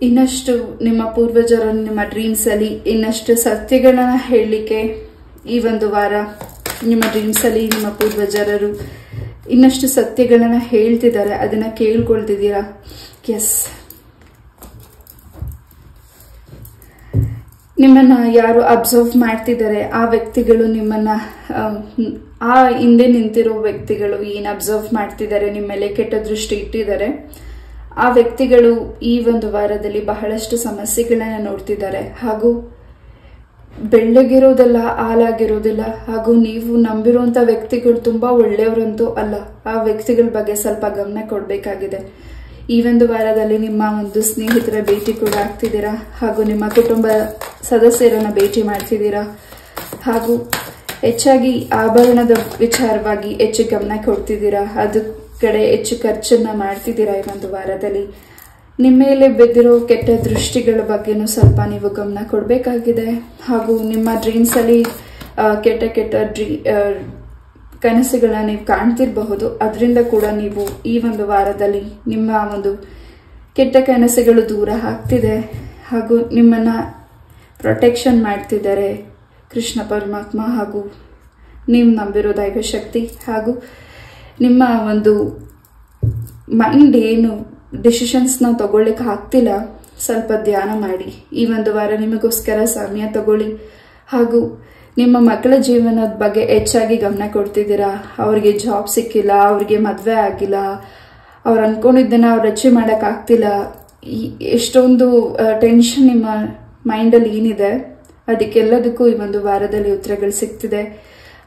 ಇನ್ನಷ್ಟು ನಿಮ್ಮ ಪೂರ್ವಜರು ನಿಮ್ಮ ಡ್ರೀಮ್ಸ್ ಅಲ್ಲಿ ಇನ್ನಷ್ಟು ಸತ್ಯಗಳನ್ನ ಹೇಳಲಿಕ್ಕೆ ಈ ಒಂದು ವಾರ ನಿಮ್ಮ ಡ್ರೀಮ್ಸ್ ಅಲ್ಲಿ ನಿಮ್ಮ ಪೂರ್ವಜರರು ಇನ್ನಷ್ಟು ಸತ್ಯಗಳನ್ನ ಹೇಳ್ತಿದ್ದಾರೆ. ಅದನ್ನ ಕೇಳ್ಕೊಳ್ತಿದ್ದೀರಾ. ಎಸ್, ನಿಮ್ಮನ್ನ ಯಾರು ಅಬ್ಸರ್ವ್ ಮಾಡ್ತಿದ್ದಾರೆ ಆ ವ್ಯಕ್ತಿಗಳು ನಿಮ್ಮನ್ನ ಆ ಹಿಂದೆ ನಿಂತಿರೋ ವ್ಯಕ್ತಿಗಳು ಏನ್ ಅಬ್ಸರ್ವ್ ಮಾಡ್ತಿದ್ದಾರೆ, ನಿಮ್ಮ ಮೇಲೆ ಕೆಟ್ಟ ದೃಷ್ಟಿ ಇಟ್ಟಿದ್ದಾರೆ. ಆ ವ್ಯಕ್ತಿಗಳು ಈ ಒಂದು ವಾರದಲ್ಲಿ ಬಹಳಷ್ಟು ಸಮಸ್ಯೆಗಳನ್ನ ನೋಡ್ತಿದ್ದಾರೆ. ಹಾಗೂ ಬೆಳ್ಳಗಿರೋದಲ್ಲ, ಹಾಲಾಗಿರೋದಿಲ್ಲ. ಹಾಗೂ ನೀವು ನಂಬಿರುವಂತ ವ್ಯಕ್ತಿಗಳು ತುಂಬಾ ಒಳ್ಳೆಯವರಂತೂ ಅಲ್ಲ. ಆ ವ್ಯಕ್ತಿಗಳ ಬಗ್ಗೆ ಸ್ವಲ್ಪ ಗಮನ ಕೊಡ್ಬೇಕಾಗಿದೆ. ಈ ಒಂದು ವಾರದಲ್ಲಿ ನಿಮ್ಮ ಒಂದು ಸ್ನೇಹಿತರ ಭೇಟಿ ಕೂಡ ಆಗ್ತಿದ್ದೀರಾ. ಹಾಗೂ ನಿಮ್ಮ ಕುಟುಂಬ ಸದಸ್ಯರನ್ನ ಭೇಟಿ ಮಾಡ್ತಿದ್ದೀರಾ. ಹಾಗೂ ಹೆಚ್ಚಾಗಿ ಆಭರಣದ ವಿಚಾರವಾಗಿ ಹೆಚ್ಚು ಗಮನ ಕೊಡ್ತಿದ್ದೀರಾ. ಅದ ಕಡೆ ಹೆಚ್ಚು ಖರ್ಚನ್ನ ಮಾಡ್ತಿದ್ದೀರಾ. ಈ ಒಂದು ವಾರದಲ್ಲಿ ನಿಮ್ಮ ಮೇಲೆ ಬಿದ್ದಿರೋ ಕೆಟ್ಟ ದೃಷ್ಟಿಗಳ ಬಗ್ಗೆನೂ ಸ್ವಲ್ಪ ನೀವು ಗಮನ ಕೊಡಬೇಕಾಗಿದೆ. ಹಾಗೂ ನಿಮ್ಮ ಡ್ರೀಮ್ಸ್ ಅಲ್ಲಿ ಕೆಟ್ಟ ಕೆಟ್ಟ ಕನಸುಗಳನ್ನ ನೀವು ಕಾಣ್ತಿರಬಹುದು. ಅದರಿಂದ ಕೂಡ ನೀವು ಈ ಒಂದು ವಾರದಲ್ಲಿ ನಿಮ್ಮ ಒಂದು ಕೆಟ್ಟ ಕನಸುಗಳು ದೂರ ಆಗ್ತಿದೆ. ಹಾಗೂ ನಿಮ್ಮನ್ನ ಪ್ರೊಟೆಕ್ಷನ್ ಮಾಡ್ತಿದ್ದಾರೆ ಕೃಷ್ಣ ಪರಮಾತ್ಮ ಹಾಗೂ ನೀವು ನಂಬಿರೋ ದೈವ ಶಕ್ತಿ. ಹಾಗೂ ನಿಮ್ಮ ಒಂದು ಮೈಂಡ್ ಏನು ಡಿಸಿಷನ್ಸ್ನ ತಗೊಳ್ಳಿಕ್ಕೆ ಆಗ್ತಿಲ್ಲ, ಸ್ವಲ್ಪ ಧ್ಯಾನ ಮಾಡಿ. ಈ ಒಂದು ವಾರ ನಿಮಗೋಸ್ಕರ ಸಮಯ ತಗೊಳ್ಳಿ. ಹಾಗೂ ನಿಮ್ಮ ಮಕ್ಕಳ ಜೀವನದ ಬಗ್ಗೆ ಹೆಚ್ಚಾಗಿ ಗಮನ ಕೊಡ್ತಿದ್ದೀರಾ. ಅವ್ರಿಗೆ ಜಾಬ್ ಸಿಕ್ಕಿಲ್ಲ, ಅವ್ರಿಗೆ ಮದುವೆ ಆಗಿಲ್ಲ, ಅವ್ರು ಅನ್ಕೊಂಡಿದ್ದನ್ನ ಅವ್ರು ಅಚೀವ್ ಮಾಡಕ್ ಆಗ್ತಿಲ್ಲ. ಎಷ್ಟೊಂದು ಟೆನ್ಷನ್ ನಿಮ್ಮ ಮೈಂಡಲ್ಲಿ ಏನಿದೆ ಅದಕ್ಕೆಲ್ಲದಕ್ಕೂ ಈ ಒಂದು ವಾರದಲ್ಲಿ ಉತ್ತರಗಳು ಸಿಗ್ತಿದೆ.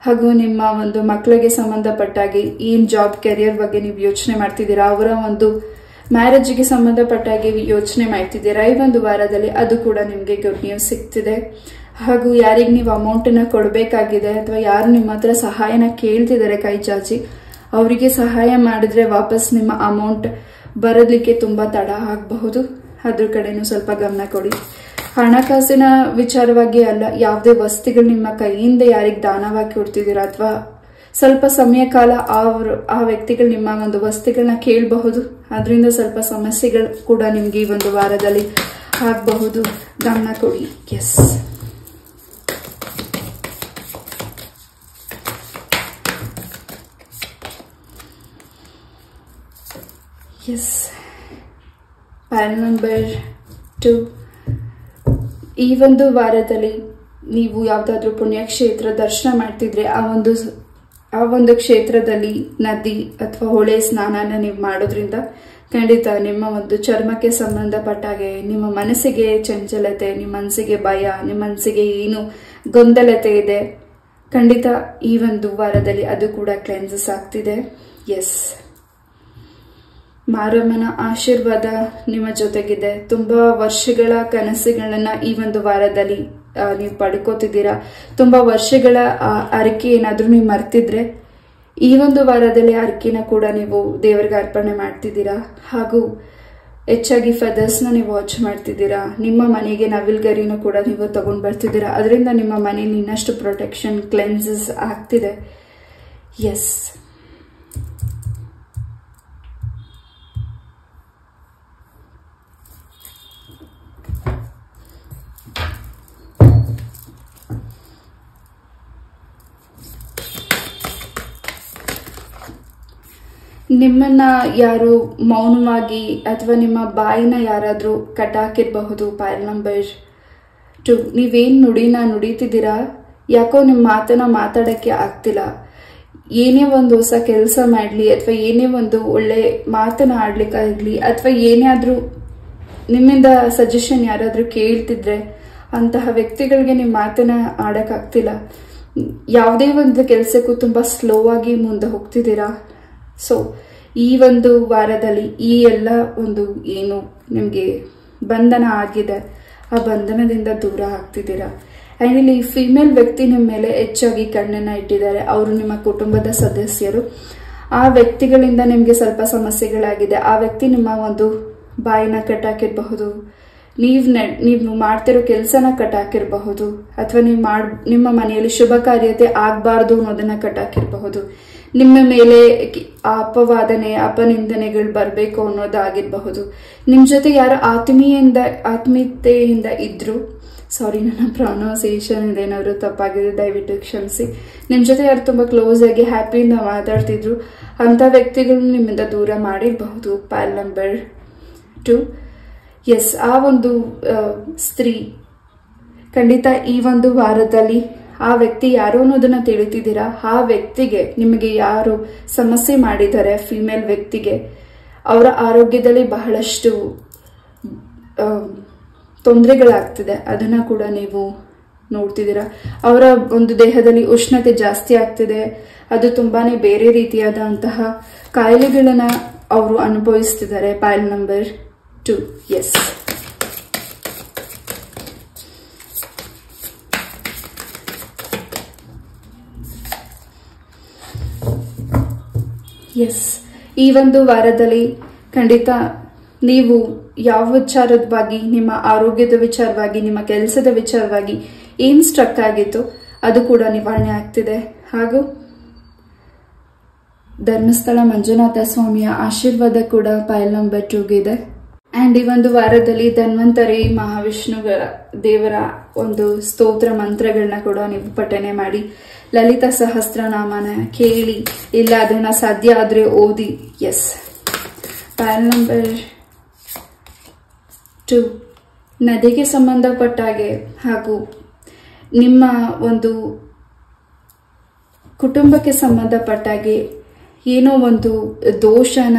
ಹಾಗೂ ನಿಮ್ಮ ಒಂದು ಮಕ್ಕಳಿಗೆ ಸಂಬಂಧಪಟ್ಟಾಗಿ ಏನ್ ಜಾಬ್ ಕೆರಿಯರ್ ಬಗ್ಗೆ ನೀವು ಯೋಚನೆ ಮಾಡ್ತಿದ್ದೀರಾ, ಅವರ ಒಂದು ಮ್ಯಾರೇಜ್ಗೆ ಸಂಬಂಧಪಟ್ಟಾಗಿ ಯೋಚನೆ ಮಾಡ್ತಿದ್ದೀರಾ. ಈ ಒಂದು ವಾರದಲ್ಲಿ ಅದು ಕೂಡ ನಿಮ್ಗೆ ಗುಡ್ ನ್ಯೂಸ್ ಸಿಗ್ತಿದೆ. ಹಾಗೂ ಯಾರಿಗೆ ನೀವು ಅಮೌಂಟ್ ನ ಕೊಡಬೇಕಾಗಿದೆ ಅಥವಾ ಯಾರು ನಿಮ್ಮ ಹತ್ರ ಸಹಾಯನ ಕೇಳ್ತಿದ್ದಾರೆ ಕೈ ಚಾಚಿ, ಅವರಿಗೆ ಸಹಾಯ ಮಾಡಿದ್ರೆ ವಾಪಸ್ ನಿಮ್ಮ ಅಮೌಂಟ್ ಬರಲಿಕ್ಕೆ ತುಂಬಾ ತಡ ಆಗಬಹುದು. ಅದ್ರ ಕಡೆನೂ ಸ್ವಲ್ಪ ಗಮನ ಕೊಡಿ. ಹಣಕಾಸಿನ ವಿಚಾರವಾಗಿ ಅಲ್ಲ, ಯಾವುದೇ ವಸ್ತುಗಳು ನಿಮ್ಮ ಕೈಯಿಂದ ಯಾರಿಗೆ ದಾನವಾಗಿ ಕೊಡ್ತಿದ್ದೀರಾ ಅಥವಾ ಸ್ವಲ್ಪ ಸಮಯ ಕಾಲ ಆ ವ್ಯಕ್ತಿಗಳು ನಿಮ್ಮ ಒಂದು ವಸ್ತುಗಳನ್ನ ಕೇಳಬಹುದು. ಅದರಿಂದ ಸ್ವಲ್ಪ ಸಮಸ್ಯೆಗಳು ಕೂಡ ನಿಮ್ಗೆ ಈ ಒಂದು ವಾರದಲ್ಲಿ ಆಗಬಹುದು. ಗಮನ ಕೊಡಿ. Yes, yes, pile number 2. ಈ ಒಂದು ವಾರದಲ್ಲಿ ನೀವು ಯಾವುದಾದ್ರೂ ಪುಣ್ಯಕ್ಷೇತ್ರ ದರ್ಶನ ಮಾಡ್ತಿದ್ರೆ ಆ ಒಂದು ಕ್ಷೇತ್ರದಲ್ಲಿ ನದಿ ಅಥವಾ ಹೊಳೆ ಸ್ನಾನನ ನೀವು ಮಾಡೋದ್ರಿಂದ ಖಂಡಿತ ನಿಮ್ಮ ಒಂದು ಚರ್ಮಕ್ಕೆ ಸಂಬಂಧಪಟ್ಟ ಹಾಗೆ ನಿಮ್ಮ ಮನಸ್ಸಿಗೆ ಚಂಚಲತೆ, ನಿಮ್ಮ ಮನಸ್ಸಿಗೆ ಭಯ, ನಿಮ್ಮ ಮನಸ್ಸಿಗೆ ಏನು ಗೊಂದಲತೆ ಇದೆ, ಖಂಡಿತ ಈ ಒಂದು ವಾರದಲ್ಲಿ ಅದು ಕೂಡ ಕ್ಲೆನ್ಸಸ್ ಆಗ್ತಿದೆ. ಎಸ್, ಮಾರಮ್ಮನ ಆಶೀರ್ವಾದ ನಿಮ್ಮ ಜೊತೆಗಿದೆ. ತುಂಬಾ ವರ್ಷಗಳ ಕನಸುಗಳನ್ನ ಈ ಒಂದು ವಾರದಲ್ಲಿ ನೀವು ಪಡ್ಕೋತಿದ್ದೀರಾ. ತುಂಬಾ ವರ್ಷಗಳ ಅರಿಕೆ ಏನಾದ್ರೂ ನೀವು ಮರ್ತಿದ್ರೆ ಈ ಒಂದು ವಾರದಲ್ಲಿ ಅರಿಕೆನ ಕೂಡ ನೀವು ದೇವರಿಗೆ ಅರ್ಪಣೆ ಮಾಡ್ತಿದ್ದೀರಾ. ಹಾಗೂ ಹೆಚ್ಚಾಗಿ ಫೆದರ್ಸ್ನ ನೀವು ವಾಚ್ ಮಾಡ್ತಿದ್ದೀರಾ. ನಿಮ್ಮ ಮನೆಗೆ ನವಿಲ್ಗರಿನೂ ಕೂಡ ನೀವು ತಗೊಂಡ್ ಬರ್ತಿದ್ದೀರಾ. ಅದರಿಂದ ನಿಮ್ಮ ಮನೆಯಲ್ಲಿ ಇನ್ನಷ್ಟು ಪ್ರೊಟೆಕ್ಷನ್, ಕ್ಲೆನ್ಸಸ್ ಆಗ್ತಿದೆ. ಎಸ್, ನಿಮ್ಮನ್ನ ಯಾರು ಮೌನವಾಗಿ ಅಥವಾ ನಿಮ್ಮ ಬಾಯಿನ ಯಾರಾದ್ರೂ ಕಟ್ಟಾಕಿರಬಹುದು. ಪೈಲ್ ನಂಬರ್ 2. ನೀವೇನ್ ನುಡಿನ ನುಡಿತಿದ್ದೀರಾ, ಯಾಕೋ ನಿಮ್ಮ ಮಾತನ್ನ ಮಾತಾಡಕ್ಕೆ ಆಗ್ತಿಲ್ಲ. ಏನೇ ಒಂದು ಹೊಸ ಕೆಲಸ ಮಾಡ್ಲಿ ಅಥವಾ ಏನೇ ಒಂದು ಒಳ್ಳೆ ಮಾತನ್ನ ಆಡ್ಲಿಕ್ಕಾಗ್ಲಿ ಅಥವಾ ಏನೇ ಆದ್ರೂ ನಿಮ್ಮಿಂದ ಸಜೆಷನ್ ಯಾರಾದ್ರೂ ಕೇಳ್ತಿದ್ರೆ ಅಂತಹ ವ್ಯಕ್ತಿಗಳಿಗೆ ನಿಮ್ಮ ಮಾತನ್ನ ಆಡಕ್ಕಾಗ್ತಿಲ್ಲ. ಯಾವುದೇ ಒಂದು ಕೆಲಸಕ್ಕೂ ತುಂಬಾ ಸ್ಲೋ ಆಗಿ ಮುಂದೆ ಹೋಗ್ತಿದ್ದೀರಾ. ಸೊ ಈ ಒಂದು ವಾರದಲ್ಲಿ ಈ ಎಲ್ಲ ಒಂದು ಏನು ನಿಮಗೆ ಬಂಧನ ಆಗಿದೆ ಆ ಬಂಧನದಿಂದ ದೂರ ಆಗ್ತಿದ್ದೀರಾ. ಆ್ಯಂಡ್ ಇಲ್ಲಿ ಫಿಮೇಲ್ ವ್ಯಕ್ತಿ ನಿಮ್ಮ ಮೇಲೆ ಹೆಚ್ಚಾಗಿ ಕಣ್ಣನ್ನ ಇಟ್ಟಿದ್ದಾರೆ. ಅವರು ನಿಮ್ಮ ಕುಟುಂಬದ ಸದಸ್ಯರು. ಆ ವ್ಯಕ್ತಿಗಳಿಂದ ನಿಮಗೆ ಸ್ವಲ್ಪ ಸಮಸ್ಯೆಗಳಾಗಿದೆ. ಆ ವ್ಯಕ್ತಿ ನಿಮ್ಮ ಒಂದು ಬಾಯಿನ ಕಟ್ಟಾಕಿರಬಹುದು, ನೀವು ಮಾಡ್ತಿರೋ ಕೆಲಸನ ಕಟ್ಟಾಕಿರಬಹುದು, ಅಥವಾ ನಿಮ್ಮ ಮನೆಯಲ್ಲಿ ಶುಭ ಕಾರ್ಯತೆ ಆಗ್ಬಾರ್ದು ಅನ್ನೋದನ್ನ ಕಟ್ಟಾಕಿರಬಹುದು. ನಿಮ್ಮ ಮೇಲೆ ಅಪವಾದನೆ, ಅಪನಿಂದನೆಗಳು ಬರಬೇಕು ಅನ್ನೋದಾಗಿರಬಹುದು. ನಿಮ್ ಜೊತೆ ಯಾರು ಆತ್ಮೀಯತೆಯಿಂದ ಇದ್ರು, ಸಾರಿ ನನ್ನ ಪ್ರೊನೌನ್ಸಿಯೇಷನ್ ಇದೇನಾದ್ರು ತಪ್ಪಾಗಿದೆ, ದಯವಿಟ್ಟು ಕ್ಷಮಿಸಿ. ನಿಮ್ ಜೊತೆ ಯಾರು ತುಂಬಾ ಕ್ಲೋಸ್ ಆಗಿ ಹ್ಯಾಪಿಯಿಂದ ಮಾತಾಡ್ತಿದ್ರು ಅಂತ ವ್ಯಕ್ತಿಗಳು ನಿಮ್ಮಿಂದ ದೂರ ಮಾಡಿರಬಹುದು. ಪೈಲ್ ನಂಬರ್ 2. ಎಸ್, ಆ ಒಂದು ಸ್ತ್ರೀ ಖಂಡಿತ ಈ ಒಂದು ವಾರದಲ್ಲಿ ಆ ವ್ಯಕ್ತಿ ಯಾರು ಅನ್ನೋದನ್ನ ತಿಳಿತಿದ್ದೀರಾ. ಆ ವ್ಯಕ್ತಿಗೆ ನಿಮಗೆ ಯಾರು ಸಮಸ್ಯೆ ಮಾಡಿದ್ದಾರೆ, ಫಿಮೇಲ್ ವ್ಯಕ್ತಿಗೆ ಅವರ ಆರೋಗ್ಯದಲ್ಲಿ ಬಹಳಷ್ಟು ತೊಂದರೆಗಳಾಗ್ತಿದೆ. ಅದನ್ನ ಕೂಡ ನೀವು ನೋಡ್ತಿದ್ದೀರಾ. ಅವರ ಒಂದು ದೇಹದಲ್ಲಿ ಉಷ್ಣತೆ ಜಾಸ್ತಿ ಆಗ್ತಿದೆ. ಅದು ತುಂಬಾನೇ ಬೇರೆ ರೀತಿಯಾದಂತಹ ಕಾಯಿಲೆಗಳನ್ನ ಅವರು ಅನುಭವಿಸ್ತಿದ್ದಾರೆ. Pile number 2. ಎಸ್, ಎಸ್, ಈ ಒಂದು ವಾರದಲ್ಲಿ ಖಂಡಿತ ನೀವು ಯಾವ ವಿಚಾರವಾಗಿ, ನಿಮ್ಮ ಆರೋಗ್ಯದ ವಿಚಾರವಾಗಿ, ನಿಮ್ಮ ಕೆಲಸದ ವಿಚಾರವಾಗಿ ಏನ್ ಸ್ಟ್ರಕ್ ಆಗಿತ್ತು ಅದು ಕೂಡ ನಿವಾರಣೆ ಆಗ್ತಿದೆ. ಹಾಗೂ ಧರ್ಮಸ್ಥಳ ಮಂಜುನಾಥ ಸ್ವಾಮಿಯ ಆಶೀರ್ವಾದ ಕೂಡ ಪೈಲ್ ನಂಬರ್ 2 ಇದೆ. ಅಂಡ್ ಈ ಒಂದು ವಾರದಲ್ಲಿ ಧನ್ವಂತರಿ ಮಹಾವಿಷ್ಣುಗಳ ದೇವರ ಒಂದು ಸ್ತೋತ್ರ ಮಂತ್ರಗಳನ್ನ ಕೂಡ ನೀವು ಪಠನೆ ಮಾಡಿ, ಲಲಿತಾ ಸಹಸ್ರನಾಮನ ಕೇಳಿ, ಇಲ್ಲ ಅದನ್ನ ಸಾಧ್ಯ ಆದ್ರೆ ಓದಿ. Yes, pile number 2. ನದಿಗೆ ಸಂಬಂಧಪಟ್ಟ ಹಾಗೆ ಹಾಗೂ ನಿಮ್ಮ ಒಂದು ಕುಟುಂಬಕ್ಕೆ ಸಂಬಂಧಪಟ್ಟ ಹಾಗೆ ಏನೋ ಒಂದು ದೋಷನ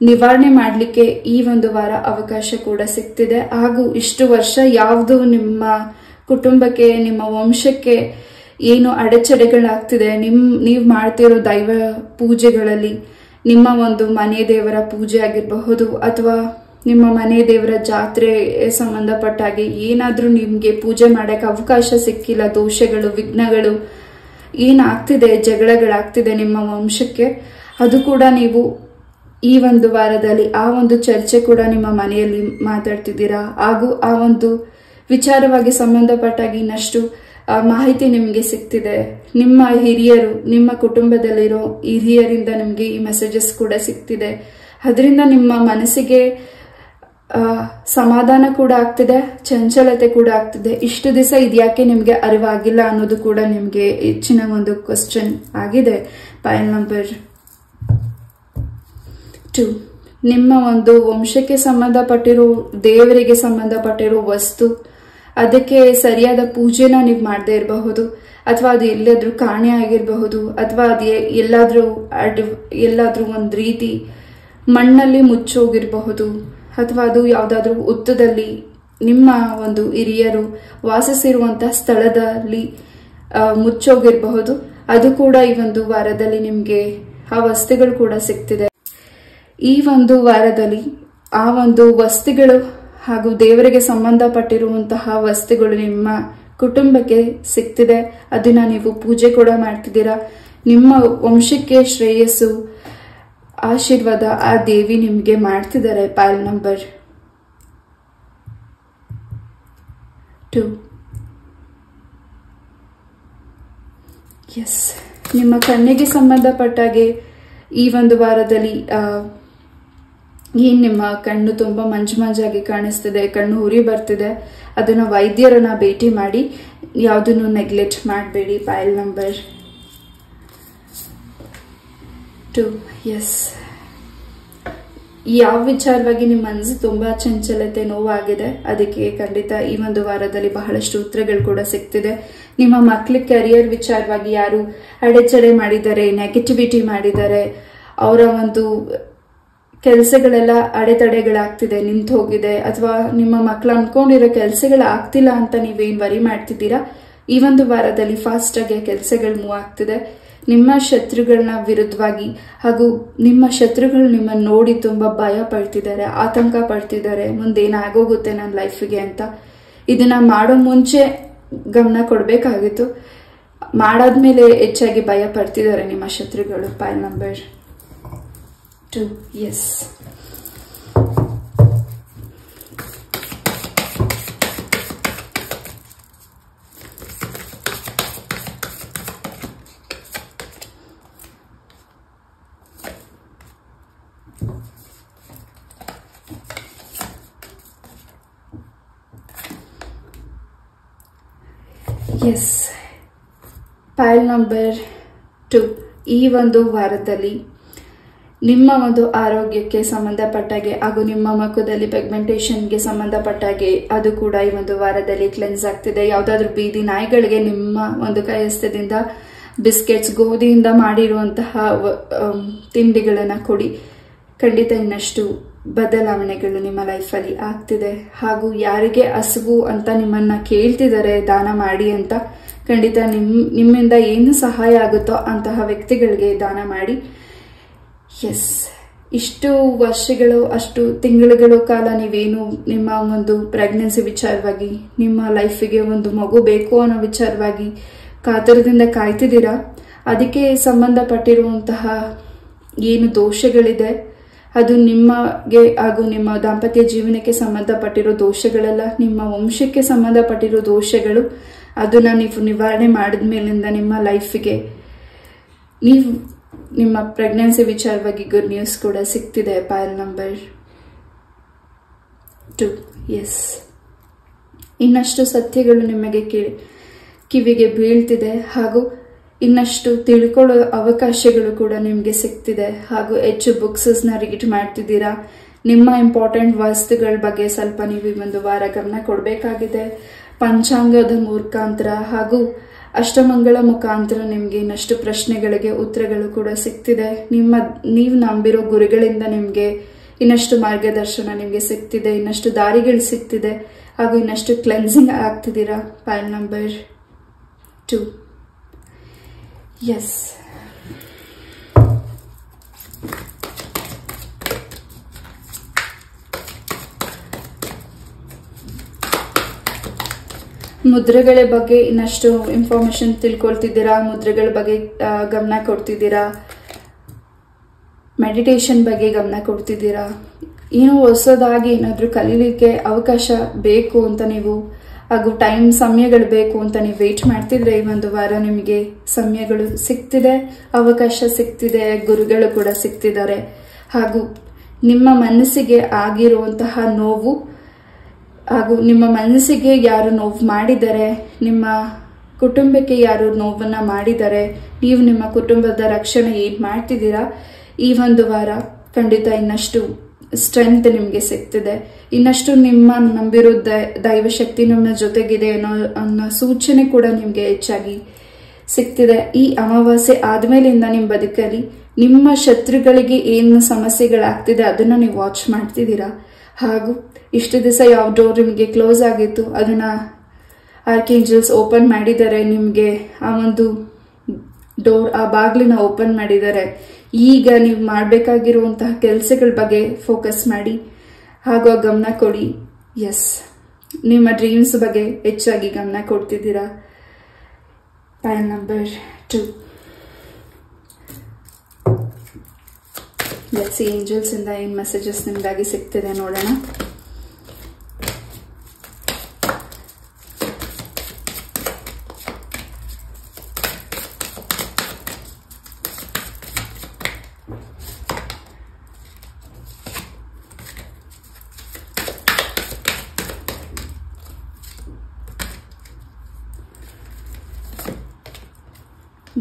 ನಿವಾರಣೆ ಮಾಡಲಿಕ್ಕೆ ಈ ಒಂದು ವಾರ ಅವಕಾಶ ಕೂಡ ಸಿಗ್ತಿದೆ. ಹಾಗೂ ಇಷ್ಟು ವರ್ಷ ಯಾವುದು ನಿಮ್ಮ ಕುಟುಂಬಕ್ಕೆ, ನಿಮ್ಮ ವಂಶಕ್ಕೆ ಏನು ಅಡೆಚಣೆಗಳಾಗ್ತಿದೆ, ನೀವು ಮಾಡ್ತಿರೋ ದೈವ ಪೂಜೆಗಳಲ್ಲಿ, ನಿಮ್ಮ ಒಂದು ಮನೆ ದೇವರ ಪೂಜೆ ಆಗಿರಬಹುದು ಅಥವಾ ನಿಮ್ಮ ಮನೆ ದೇವರ ಜಾತ್ರೆ ಸಂಬಂಧಪಟ್ಟ ಹಾಗೆ ಏನಾದ್ರೂ ನಿಮ್ಗೆ ಪೂಜೆ ಮಾಡಕ್ಕೆ ಅವಕಾಶ ಸಿಕ್ಕಿಲ್ಲ, ದೋಷಗಳು, ವಿಘ್ನಗಳು ಏನಾಗ್ತಿದೆ, ಜಗಳಗಳಾಗ್ತಿದೆ ನಿಮ್ಮ ವಂಶಕ್ಕೆ, ಅದು ಕೂಡ ನೀವು ಈ ಒಂದು ವಾರದಲ್ಲಿ ಆ ಒಂದು ಚರ್ಚೆ ಕೂಡ ನಿಮ್ಮ ಮನೆಯಲ್ಲಿ ಮಾತಾಡ್ತಿದ್ದೀರಾ. ಹಾಗೂ ಆ ಒಂದು ವಿಚಾರವಾಗಿ ಸಂಬಂಧಪಟ್ಟಾಗಿ ಇನ್ನಷ್ಟು ಮಾಹಿತಿ ನಿಮಗೆ ಸಿಗ್ತಿದೆ. ನಿಮ್ಮ ಹಿರಿಯರು, ನಿಮ್ಮ ಕುಟುಂಬದಲ್ಲಿರೋ ಹಿರಿಯರಿಂದ ನಿಮಗೆ ಈ ಮೆಸೇಜಸ್ ಕೂಡ ಸಿಗ್ತಿದೆ. ಅದರಿಂದ ನಿಮ್ಮ ಮನಸ್ಸಿಗೆ ಸಮಾಧಾನ ಕೂಡ ಆಗ್ತಿದೆ, ಚಂಚಲತೆ ಕೂಡ ಆಗ್ತಿದೆ. ಇಷ್ಟು ದಿವಸ ಇದ್ಯಾಕೆ ನಿಮ್ಗೆ ಅರಿವಾಗಿಲ್ಲ ಅನ್ನೋದು ಕೂಡ ನಿಮ್ಗೆ ಹೆಚ್ಚಿನ ಒಂದು ಕ್ವಶನ್ ಆಗಿದೆ. ಪೈಲ್ ನಂಬರ್ 2. ನಿಮ್ಮ ಒಂದು ವಂಶಕ್ಕೆ ಸಂಬಂಧಪಟ್ಟಿರೋ, ದೇವರಿಗೆ ಸಂಬಂಧಪಟ್ಟಿರೋ ವಸ್ತು, ಅದಕ್ಕೆ ಸರಿಯಾದ ಪೂಜೆನ ನೀವು ಮಾಡದೇ ಇರಬಹುದು, ಅಥವಾ ಅದು ಎಲ್ಲಾದ್ರೂ ಕಾಣೆ ಆಗಿರಬಹುದು, ಅಥವಾ ಅದು ಎಲ್ಲಾದ್ರೂ ಒಂದು ರೀತಿ ಮಣ್ಣಲ್ಲಿ ಮುಚ್ಚೋಗಿರಬಹುದು, ಅಥವಾ ಅದು ಯಾವುದಾದ್ರೂ ಹುತ್ತದಲ್ಲಿ ನಿಮ್ಮ ಒಂದು ಹಿರಿಯರು ವಾಸಿಸಿರುವಂತಹ ಸ್ಥಳದಲ್ಲಿ ಮುಚ್ಚೋಗಿರಬಹುದು. ಅದು ಕೂಡ ಈ ಒಂದು ವಾರದಲ್ಲಿ ನಿಮಗೆ ಆ ವಸ್ತುಗಳು ಕೂಡ ಸಿಗ್ತಿದೆ. ಈ ಒಂದು ವಾರದಲ್ಲಿ ಆ ಒಂದು ವಸ್ತುಗಳು ಹಾಗೂ ದೇವರಿಗೆ ಸಂಬಂಧಪಟ್ಟಿರುವಂತಹ ವಸ್ತುಗಳು ನಿಮ್ಮ ಕುಟುಂಬಕ್ಕೆ ಸಿಗ್ತಿದೆ. ಅದನ್ನ ನೀವು ಪೂಜೆ ಕೂಡ ಮಾಡ್ತಿದ್ದೀರಾ. ನಿಮ್ಮ ವಂಶಕ್ಕೆ ಶ್ರೇಯಸ್ಸು, ಆಶೀರ್ವಾದ ಆ ದೇವಿ ನಿಮಗೆ ಮಾಡ್ತಿದ್ದಾರೆ. ಪೈಲ್ ನಂಬರ್ 2. ಎಸ್, ನಿಮ್ಮ ಕಣ್ಣಿಗೆ ಸಂಬಂಧಪಟ್ಟಾಗೆ ಈ ಒಂದು ವಾರದಲ್ಲಿ ನಿಮ್ಮ ಕಣ್ಣು ತುಂಬಾ ಮಂಜಾಗಿ ಕಾಣಿಸ್ತಿದೆ, ಕಣ್ಣು ಉರಿ ಬರ್ತಿದೆ, ಅದನ್ನ ವೈದ್ಯರನ್ನ ಭೇಟಿ ಮಾಡಿ, ಯಾವುದನ್ನು ನೆಗ್ಲೆಕ್ಟ್ ಮಾಡಬೇಡಿ. ಪೈಲ್ ನಂಬರ್ 2. ಎಸ್, ಯಾವ ವಿಚಾರವಾಗಿ ನಿಮ್ಮ ಮನಸ್ಸು ತುಂಬಾ ಚಂಚಲತೆ, ನೋವಾಗಿದೆ, ಅದಕ್ಕೆ ಖಂಡಿತ ಈ ಒಂದು ವಾರದಲ್ಲಿ ಬಹಳಷ್ಟು ಉತ್ತರಗಳು ಕೂಡ ಸಿಗ್ತಿದೆ. ನಿಮ್ಮ ಮಕ್ಕಳ ಕರಿಯರ್ ವಿಚಾರವಾಗಿ ಯಾರು ಅಡೆಚಣೆ ಮಾಡಿದ್ದಾರೆ, ನೆಗೆಟಿವಿಟಿ ಮಾಡಿದ್ದಾರೆ, ಅವರ ಒಂದು ಕೆಲಸಗಳೆಲ್ಲ ಅಡೆತಡೆಗಳಾಗ್ತಿದೆ, ನಿಂತು ಹೋಗಿದೆ, ಅಥವಾ ನಿಮ್ಮ ಮಕ್ಕಳು ಅನ್ಕೊಂಡಿರೋ ಕೆಲಸಗಳು ಆಗ್ತಿಲ್ಲ ಅಂತ ನೀವೇನ್ ವರಿ ಮಾಡ್ತಿದ್ದೀರಾ, ಈ ಒಂದು ವಾರದಲ್ಲಿ ಫಾಸ್ಟ್ ಆಗಿ ಕೆಲಸಗಳು ಮೂವ್ ಆಗ್ತಿದೆ. ನಿಮ್ಮ ಶತ್ರುಗಳನ್ನ ವಿರುದ್ಧವಾಗಿ, ಹಾಗೂ ನಿಮ್ಮ ಶತ್ರುಗಳು ನಿಮ್ಮನ್ನು ನೋಡಿ ತುಂಬಾ ಭಯ ಪಡ್ತಿದ್ದಾರೆ, ಆತಂಕ ಪಡ್ತಿದ್ದಾರೆ, ಮುಂದೇನಾಗೋಗುತ್ತೆ ನನ್ನ ಲೈಫಿಗೆ ಅಂತ. ಇದನ್ನ ಮಾಡೋ ಮುಂಚೆ ಗಮನ ಕೊಡಬೇಕಾಗಿತ್ತು, ಮಾಡಾದ್ಮೇಲೆ ಹೆಚ್ಚಾಗಿ ಭಯ ಪಡ್ತಿದ್ದಾರೆ ನಿಮ್ಮ ಶತ್ರುಗಳು. Pile number 2. Yes, yes, pile number 2. ಈ ಒಂದು ವಾರದಲ್ಲಿ ನಿಮ್ಮ ಒಂದು ಆರೋಗ್ಯಕ್ಕೆ ಸಂಬಂಧಪಟ್ಟಾಗೆ ಹಾಗೂ ನಿಮ್ಮ ಮುಖದಲ್ಲಿ ಪಿಗ್ಮೆಂಟೇಷನ್ಗೆ ಸಂಬಂಧಪಟ್ಟಾಗೆ ಅದು ಕೂಡ ಈ ಒಂದು ವಾರದಲ್ಲಿ ಕ್ಲೆನ್ಸ್ ಆಗ್ತಿದೆ. ಯಾವುದಾದ್ರೂ ಬೀದಿ ನಾಯಿಗಳಿಗೆ ನಿಮ್ಮ ಒಂದು ಕೈಹಸ್ತದಿಂದ ಬಿಸ್ಕೆಟ್ಸ್, ಗೋಧಿಯಿಂದ ಮಾಡಿರುವಂತಹ ತಿಂಡಿಗಳನ್ನು ಕೊಡಿ. ಖಂಡಿತ ಇನ್ನಷ್ಟು ಬದಲಾವಣೆಗಳು ನಿಮ್ಮ ಲೈಫಲ್ಲಿ ಆಗ್ತಿದೆ. ಹಾಗೂ ಯಾರಿಗೆ ಹಸಿವು ಅಂತ ನಿಮ್ಮನ್ನ ಕೇಳ್ತಿದ್ದಾರೆ ದಾನ ಮಾಡಿ ಅಂತ, ಖಂಡಿತ ನಿಮ್ಮಿಂದ ಏನು ಸಹಾಯ ಆಗುತ್ತೋ ಅಂತಹ ವ್ಯಕ್ತಿಗಳಿಗೆ ದಾನ ಮಾಡಿ. ಎಸ್, ಇಷ್ಟು ವರ್ಷಗಳು, ಅಷ್ಟು ತಿಂಗಳುಗಳ ಕಾಲ ನೀವೇನು ನಿಮ್ಮ ಒಂದು ಪ್ರೆಗ್ನೆನ್ಸಿ ವಿಚಾರವಾಗಿ, ನಿಮ್ಮ ಲೈಫಿಗೆ ಒಂದು ಮಗು ಬೇಕು ಅನ್ನೋ ವಿಚಾರವಾಗಿ ಕಾತರದಿಂದ ಕಾಯ್ತಿದ್ದೀರಾ. ಅದಕ್ಕೆ ಸಂಬಂಧಪಟ್ಟಿರುವಂತಹ ಏನು ದೋಷಗಳಿದೆ, ಅದು ನಿಮಗೆ ಹಾಗೂ ನಿಮ್ಮ ದಾಂಪತ್ಯ ಜೀವನಕ್ಕೆ ಸಂಬಂಧಪಟ್ಟಿರೋ ದೋಷಗಳೆಲ್ಲ ನಿಮ್ಮ ವಂಶಕ್ಕೆ ಸಂಬಂಧಪಟ್ಟಿರೋ ದೋಷಗಳು. ಅದನ್ನ ನೀವು ನಿವಾರಣೆ ಮಾಡಿದ ಮೇಲಿಂದ ನಿಮ್ಮ ಲೈಫಿಗೆ ನಿಮ್ಮ ಪ್ರೆಗ್ನೆನ್ಸಿ ವಿಚಾರವಾಗಿ ಗುಡ್ ನ್ಯೂಸ್ ಕೂಡ ಸಿಗ್ತಿದೆ. Pile number 2. ಎಸ್, ಇನ್ನಷ್ಟು ಸತ್ಯಗಳು ನಿಮಗೆ ಕಿವಿಗೆ ಬೀಳ್ತಿದೆ, ಹಾಗೂ ಇನ್ನಷ್ಟು ತಿಳ್ಕೊಳ್ಳೋ ಅವಕಾಶಗಳು ಕೂಡ ನಿಮಗೆ ಸಿಗ್ತಿದೆ. ಹಾಗೂ ಹೆಚ್ಚು ಬುಕ್ಸಸ್ನ ರೀಡ್ ಮಾಡ್ತಿದ್ದೀರಾ. ನಿಮ್ಮ ಇಂಪಾರ್ಟೆಂಟ್ ವಸ್ತುಗಳ ಬಗ್ಗೆ ಸ್ವಲ್ಪ ನೀವು ಈ ಒಂದು ವಾರ ಗಮನ ಕೊಡಬೇಕಾಗಿದೆ. ಪಂಚಾಂಗದ ಮುಖಾಂತರ ಹಾಗೂ ಅಷ್ಟಮಂಗಳ ಮುಖಾಂತರ ನಿಮಗೆ ಇನ್ನಷ್ಟು ಪ್ರಶ್ನೆಗಳಿಗೆ ಉತ್ತರಗಳು ಕೂಡ ಸಿಗ್ತಿದೆ. ನೀವು ನಂಬಿರೋ ಗುರುಗಳಿಂದ ನಿಮಗೆ ಇನ್ನಷ್ಟು ಮಾರ್ಗದರ್ಶನ ನಿಮಗೆ ಸಿಗ್ತಿದೆ, ಇನ್ನಷ್ಟು ದಾರಿಗಳು ಸಿಗ್ತಿದೆ, ಹಾಗೂ ಇನ್ನಷ್ಟು ಕ್ಲೆನ್ಸಿಂಗ್ ಆಗ್ತಿದ್ದೀರಾ. Pile number 2. ಎಸ್, ಮುದ್ರೆಗಳ ಬಗ್ಗೆ ಇನ್ನಷ್ಟು ಇನ್ಫಾರ್ಮೇಶನ್ ತಿಳ್ಕೊಳ್ತಿದ್ದೀರಾ, ಮುದ್ರೆಗಳ ಬಗ್ಗೆ ಗಮನ ಕೊಡ್ತಿದ್ದೀರಾ, ಮೆಡಿಟೇಷನ್ ಬಗ್ಗೆ ಗಮನ ಕೊಡ್ತಿದ್ದೀರಾ. ಏನೋ ಹೊಸದಾಗಿ ಏನಾದರೂ ಕಲೀಲಿಕ್ಕೆ ಅವಕಾಶ ಬೇಕು ಅಂತ ನೀವು, ಹಾಗೂ ಸಮಯಗಳು ಬೇಕು ಅಂತ ನೀವು ವೇಟ್ ಮಾಡ್ತಿದ್ರೆ, ಈ ಒಂದು ವಾರ ನಿಮಗೆ ಸಮಯಗಳು ಸಿಗ್ತಿದೆ, ಅವಕಾಶ ಸಿಗ್ತಿದೆ, ಗುರುಗಳು ಕೂಡ ಸಿಗ್ತಿದ್ದಾರೆ. ಹಾಗೂ ನಿಮ್ಮ ಮನಸ್ಸಿಗೆ ಆಗಿರುವಂತಹ ನೋವು, ಹಾಗೂ ನಿಮ್ಮ ಮನಸ್ಸಿಗೆ ಯಾರು ನೋವು ಮಾಡಿದ್ದಾರೆ, ನಿಮ್ಮ ಕುಟುಂಬಕ್ಕೆ ಯಾರು ನೋವನ್ನ ಮಾಡಿದ್ದಾರೆ, ನೀವು ನಿಮ್ಮ ಕುಟುಂಬದ ರಕ್ಷಣೆ ಏನ್ ಮಾಡ್ತಿದ್ದೀರಾ, ಈ ಒಂದು ವಾರ ಖಂಡಿತ ಇನ್ನಷ್ಟು ಸ್ಟ್ರೆಂತ್ ನಿಮಗೆ ಸಿಗ್ತಿದೆ. ಇನ್ನಷ್ಟು ನಿಮ್ಮ ನಂಬಿರೋ ದೈವಶಕ್ತಿ ನಮ್ಮ ಜೊತೆಗಿದೆ ಅನ್ನೋ ಸೂಚನೆ ಕೂಡ ನಿಮಗೆ ಹೆಚ್ಚಾಗಿ ಸಿಗ್ತಿದೆ. ಈ ಅಮಾವಾಸ್ಯೆ ಆದ್ಮೇಲಿಂದ ನಿಮ್ಮ ಬದುಕಲ್ಲಿ ನಿಮ್ಮ ಶತ್ರುಗಳಿಗೆ ಏನು ಸಮಸ್ಯೆಗಳಾಗ್ತಿದೆ ಅದನ್ನ ನೀವು ವಾಚ್ ಮಾಡ್ತಿದ್ದೀರಾ. ಹಾಗೂ ಇಷ್ಟು ದಿವಸ ಯಾವ ಡೋರ್ ನಿಮಗೆ ಕ್ಲೋಸ್ ಆಗಿತ್ತು ಅದನ್ನ ಆರ್ಕೇಂಜಲ್ಸ್ ಓಪನ್ ಮಾಡಿದ್ದಾರೆ. ನಿಮಗೆ ಆ ಒಂದು ಡೋರ್, ಆ ಬಾಗಿಲನ್ನ ಓಪನ್ ಮಾಡಿದ್ದಾರೆ. ಈಗ ನೀವು ಮಾಡಬೇಕಾಗಿರುವಂತಹ ಕೆಲಸಗಳ ಬಗ್ಗೆ ಫೋಕಸ್ ಮಾಡಿ ಹಾಗೂ ಗಮನ ಕೊಡಿ. ಎಸ್, ನಿಮ್ಮ ಡ್ರೀಮ್ಸ್ ಬಗ್ಗೆ ಹೆಚ್ಚಾಗಿ ಗಮನ ಕೊಡ್ತಿದ್ದೀರಾ. Pile number 2. Let's see angels ಇಂದ ಏನು ಮೆಸೇಜಸ್ ನಿಮಗಾಗಿ ಸಿಗ್ತಿದೆ ನೋಡೋಣ.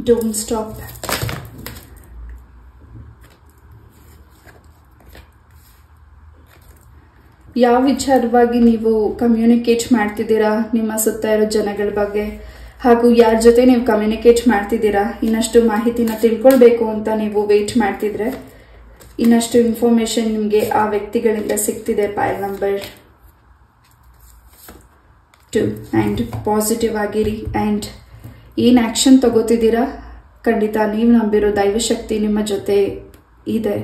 Don't stop. ಯಾವ ವಿಚಾರವಾಗಿ ನೀವು ಕಮ್ಯುನಿಕೇಟ್ ಮಾಡ್ತಿದ್ದೀರಾ ನಿಮ್ಮ ಸುತ್ತ ಇರೋ ಜನಗಳ ಬಗ್ಗೆ, ಹಾಗೂ ಯಾರ ಜೊತೆ ನೀವು ಕಮ್ಯುನಿಕೇಟ್ ಮಾಡ್ತಿದ್ದೀರಾ, ಇನ್ನಷ್ಟು ಮಾಹಿತಿನ ತಿಳ್ಕೊಳ್ಬೇಕು ಅಂತ ನೀವು ವೇಟ್ ಮಾಡ್ತಿದ್ರೆ ಇನ್ನಷ್ಟು ಇನ್ಫಾರ್ಮೇಶನ್ ನಿಮಗೆ ಆ ವ್ಯಕ್ತಿಗಳಿಂದ ಸಿಗ್ತಿದೆ. Pile number 2. ಆ್ಯಂಡ್ ಪಾಸಿಟಿವ್ ಆಗಿರಿ. ಆ್ಯಂಡ್ ಏನು ಆ್ಯಕ್ಷನ್ ತಗೋತಿದ್ದೀರಾ, ಖಂಡಿತ ನೀವು ನಂಬಿರೋ ದೈವಶಕ್ತಿ ನಿಮ್ಮ ಜೊತೆ ಇದೆ.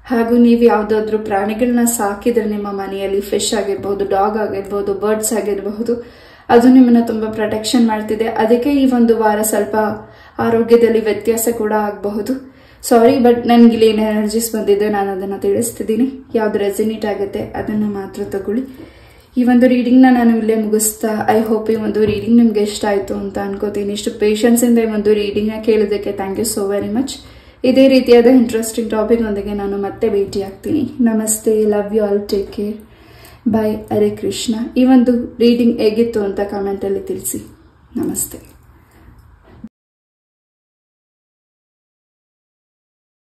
ಹಾಗೂ ನೀವು ಯಾವುದಾದ್ರೂ ಪ್ರಾಣಿಗಳನ್ನ ಸಾಕಿದ್ರೆ ನಿಮ್ಮ ಮನೆಯಲ್ಲಿ, ಫಿಶ್ ಆಗಿರ್ಬೋದು, ಡಾಗ್ ಆಗಿರ್ಬೋದು, ಬರ್ಡ್ಸ್ ಆಗಿರಬಹುದು, ಅದು ನಿಮ್ಮನ್ನ ತುಂಬ ಪ್ರೊಟೆಕ್ಷನ್ ಮಾಡ್ತಿದೆ. ಅದಕ್ಕೆ ಈ ಒಂದು ವಾರ ಸ್ವಲ್ಪ ಆರೋಗ್ಯದಲ್ಲಿ ವ್ಯತ್ಯಾಸ ಕೂಡ ಆಗಬಹುದು. ಸಾರಿ, ಬಟ್ ನನಗೆ ಇಲ್ಲಿ ಏನು ಎನರ್ಜೀಸ್ ಬಂದಿದೆ ನಾನು ಅದನ್ನು ತಿಳಿಸ್ತಿದ್ದೀನಿ. ಯಾವ್ದು ರೆಸಿನೇಟ್ ಆಗುತ್ತೆ ಅದನ್ನು ಮಾತ್ರ ತಗೊಳ್ಳಿ. ಈ ಒಂದು ರೀಡಿಂಗ್ನ ನಾನು ಇಲ್ಲೇ ಮುಗಿಸ್ತಾ, ಐ ಹೋಪ್ ಈ ಒಂದು ರೀಡಿಂಗ್ ನಿಮ್ಗೆ ಇಷ್ಟ ಆಯಿತು ಅಂತ ಅನ್ಕೋತೀನಿ. ಇಷ್ಟು ಪೇಷನ್ಸ್ ಇಂದ ಈ ಒಂದು ರೀಡಿಂಗ್ನ ಕೇಳೋದಕ್ಕೆ thank you so very much. ಇದೇ ರೀತಿಯಾದ ಇಂಟ್ರೆಸ್ಟಿಂಗ್ ಟಾಪಿಕ್ ಒಂದಿಗೆ ನಾನು ಮತ್ತೆ ಭೇಟಿ ಆಗ್ತೀನಿ. ನಮಸ್ತೆ, love you all, take care, bye, Hare Krishna. ಈ ಒಂದು ರೀಡಿಂಗ್ ಹೇಗಿತ್ತು ಅಂತ ಕಮೆಂಟಲ್ಲಿ ತಿಳಿಸಿ. ನಮಸ್ತೆ.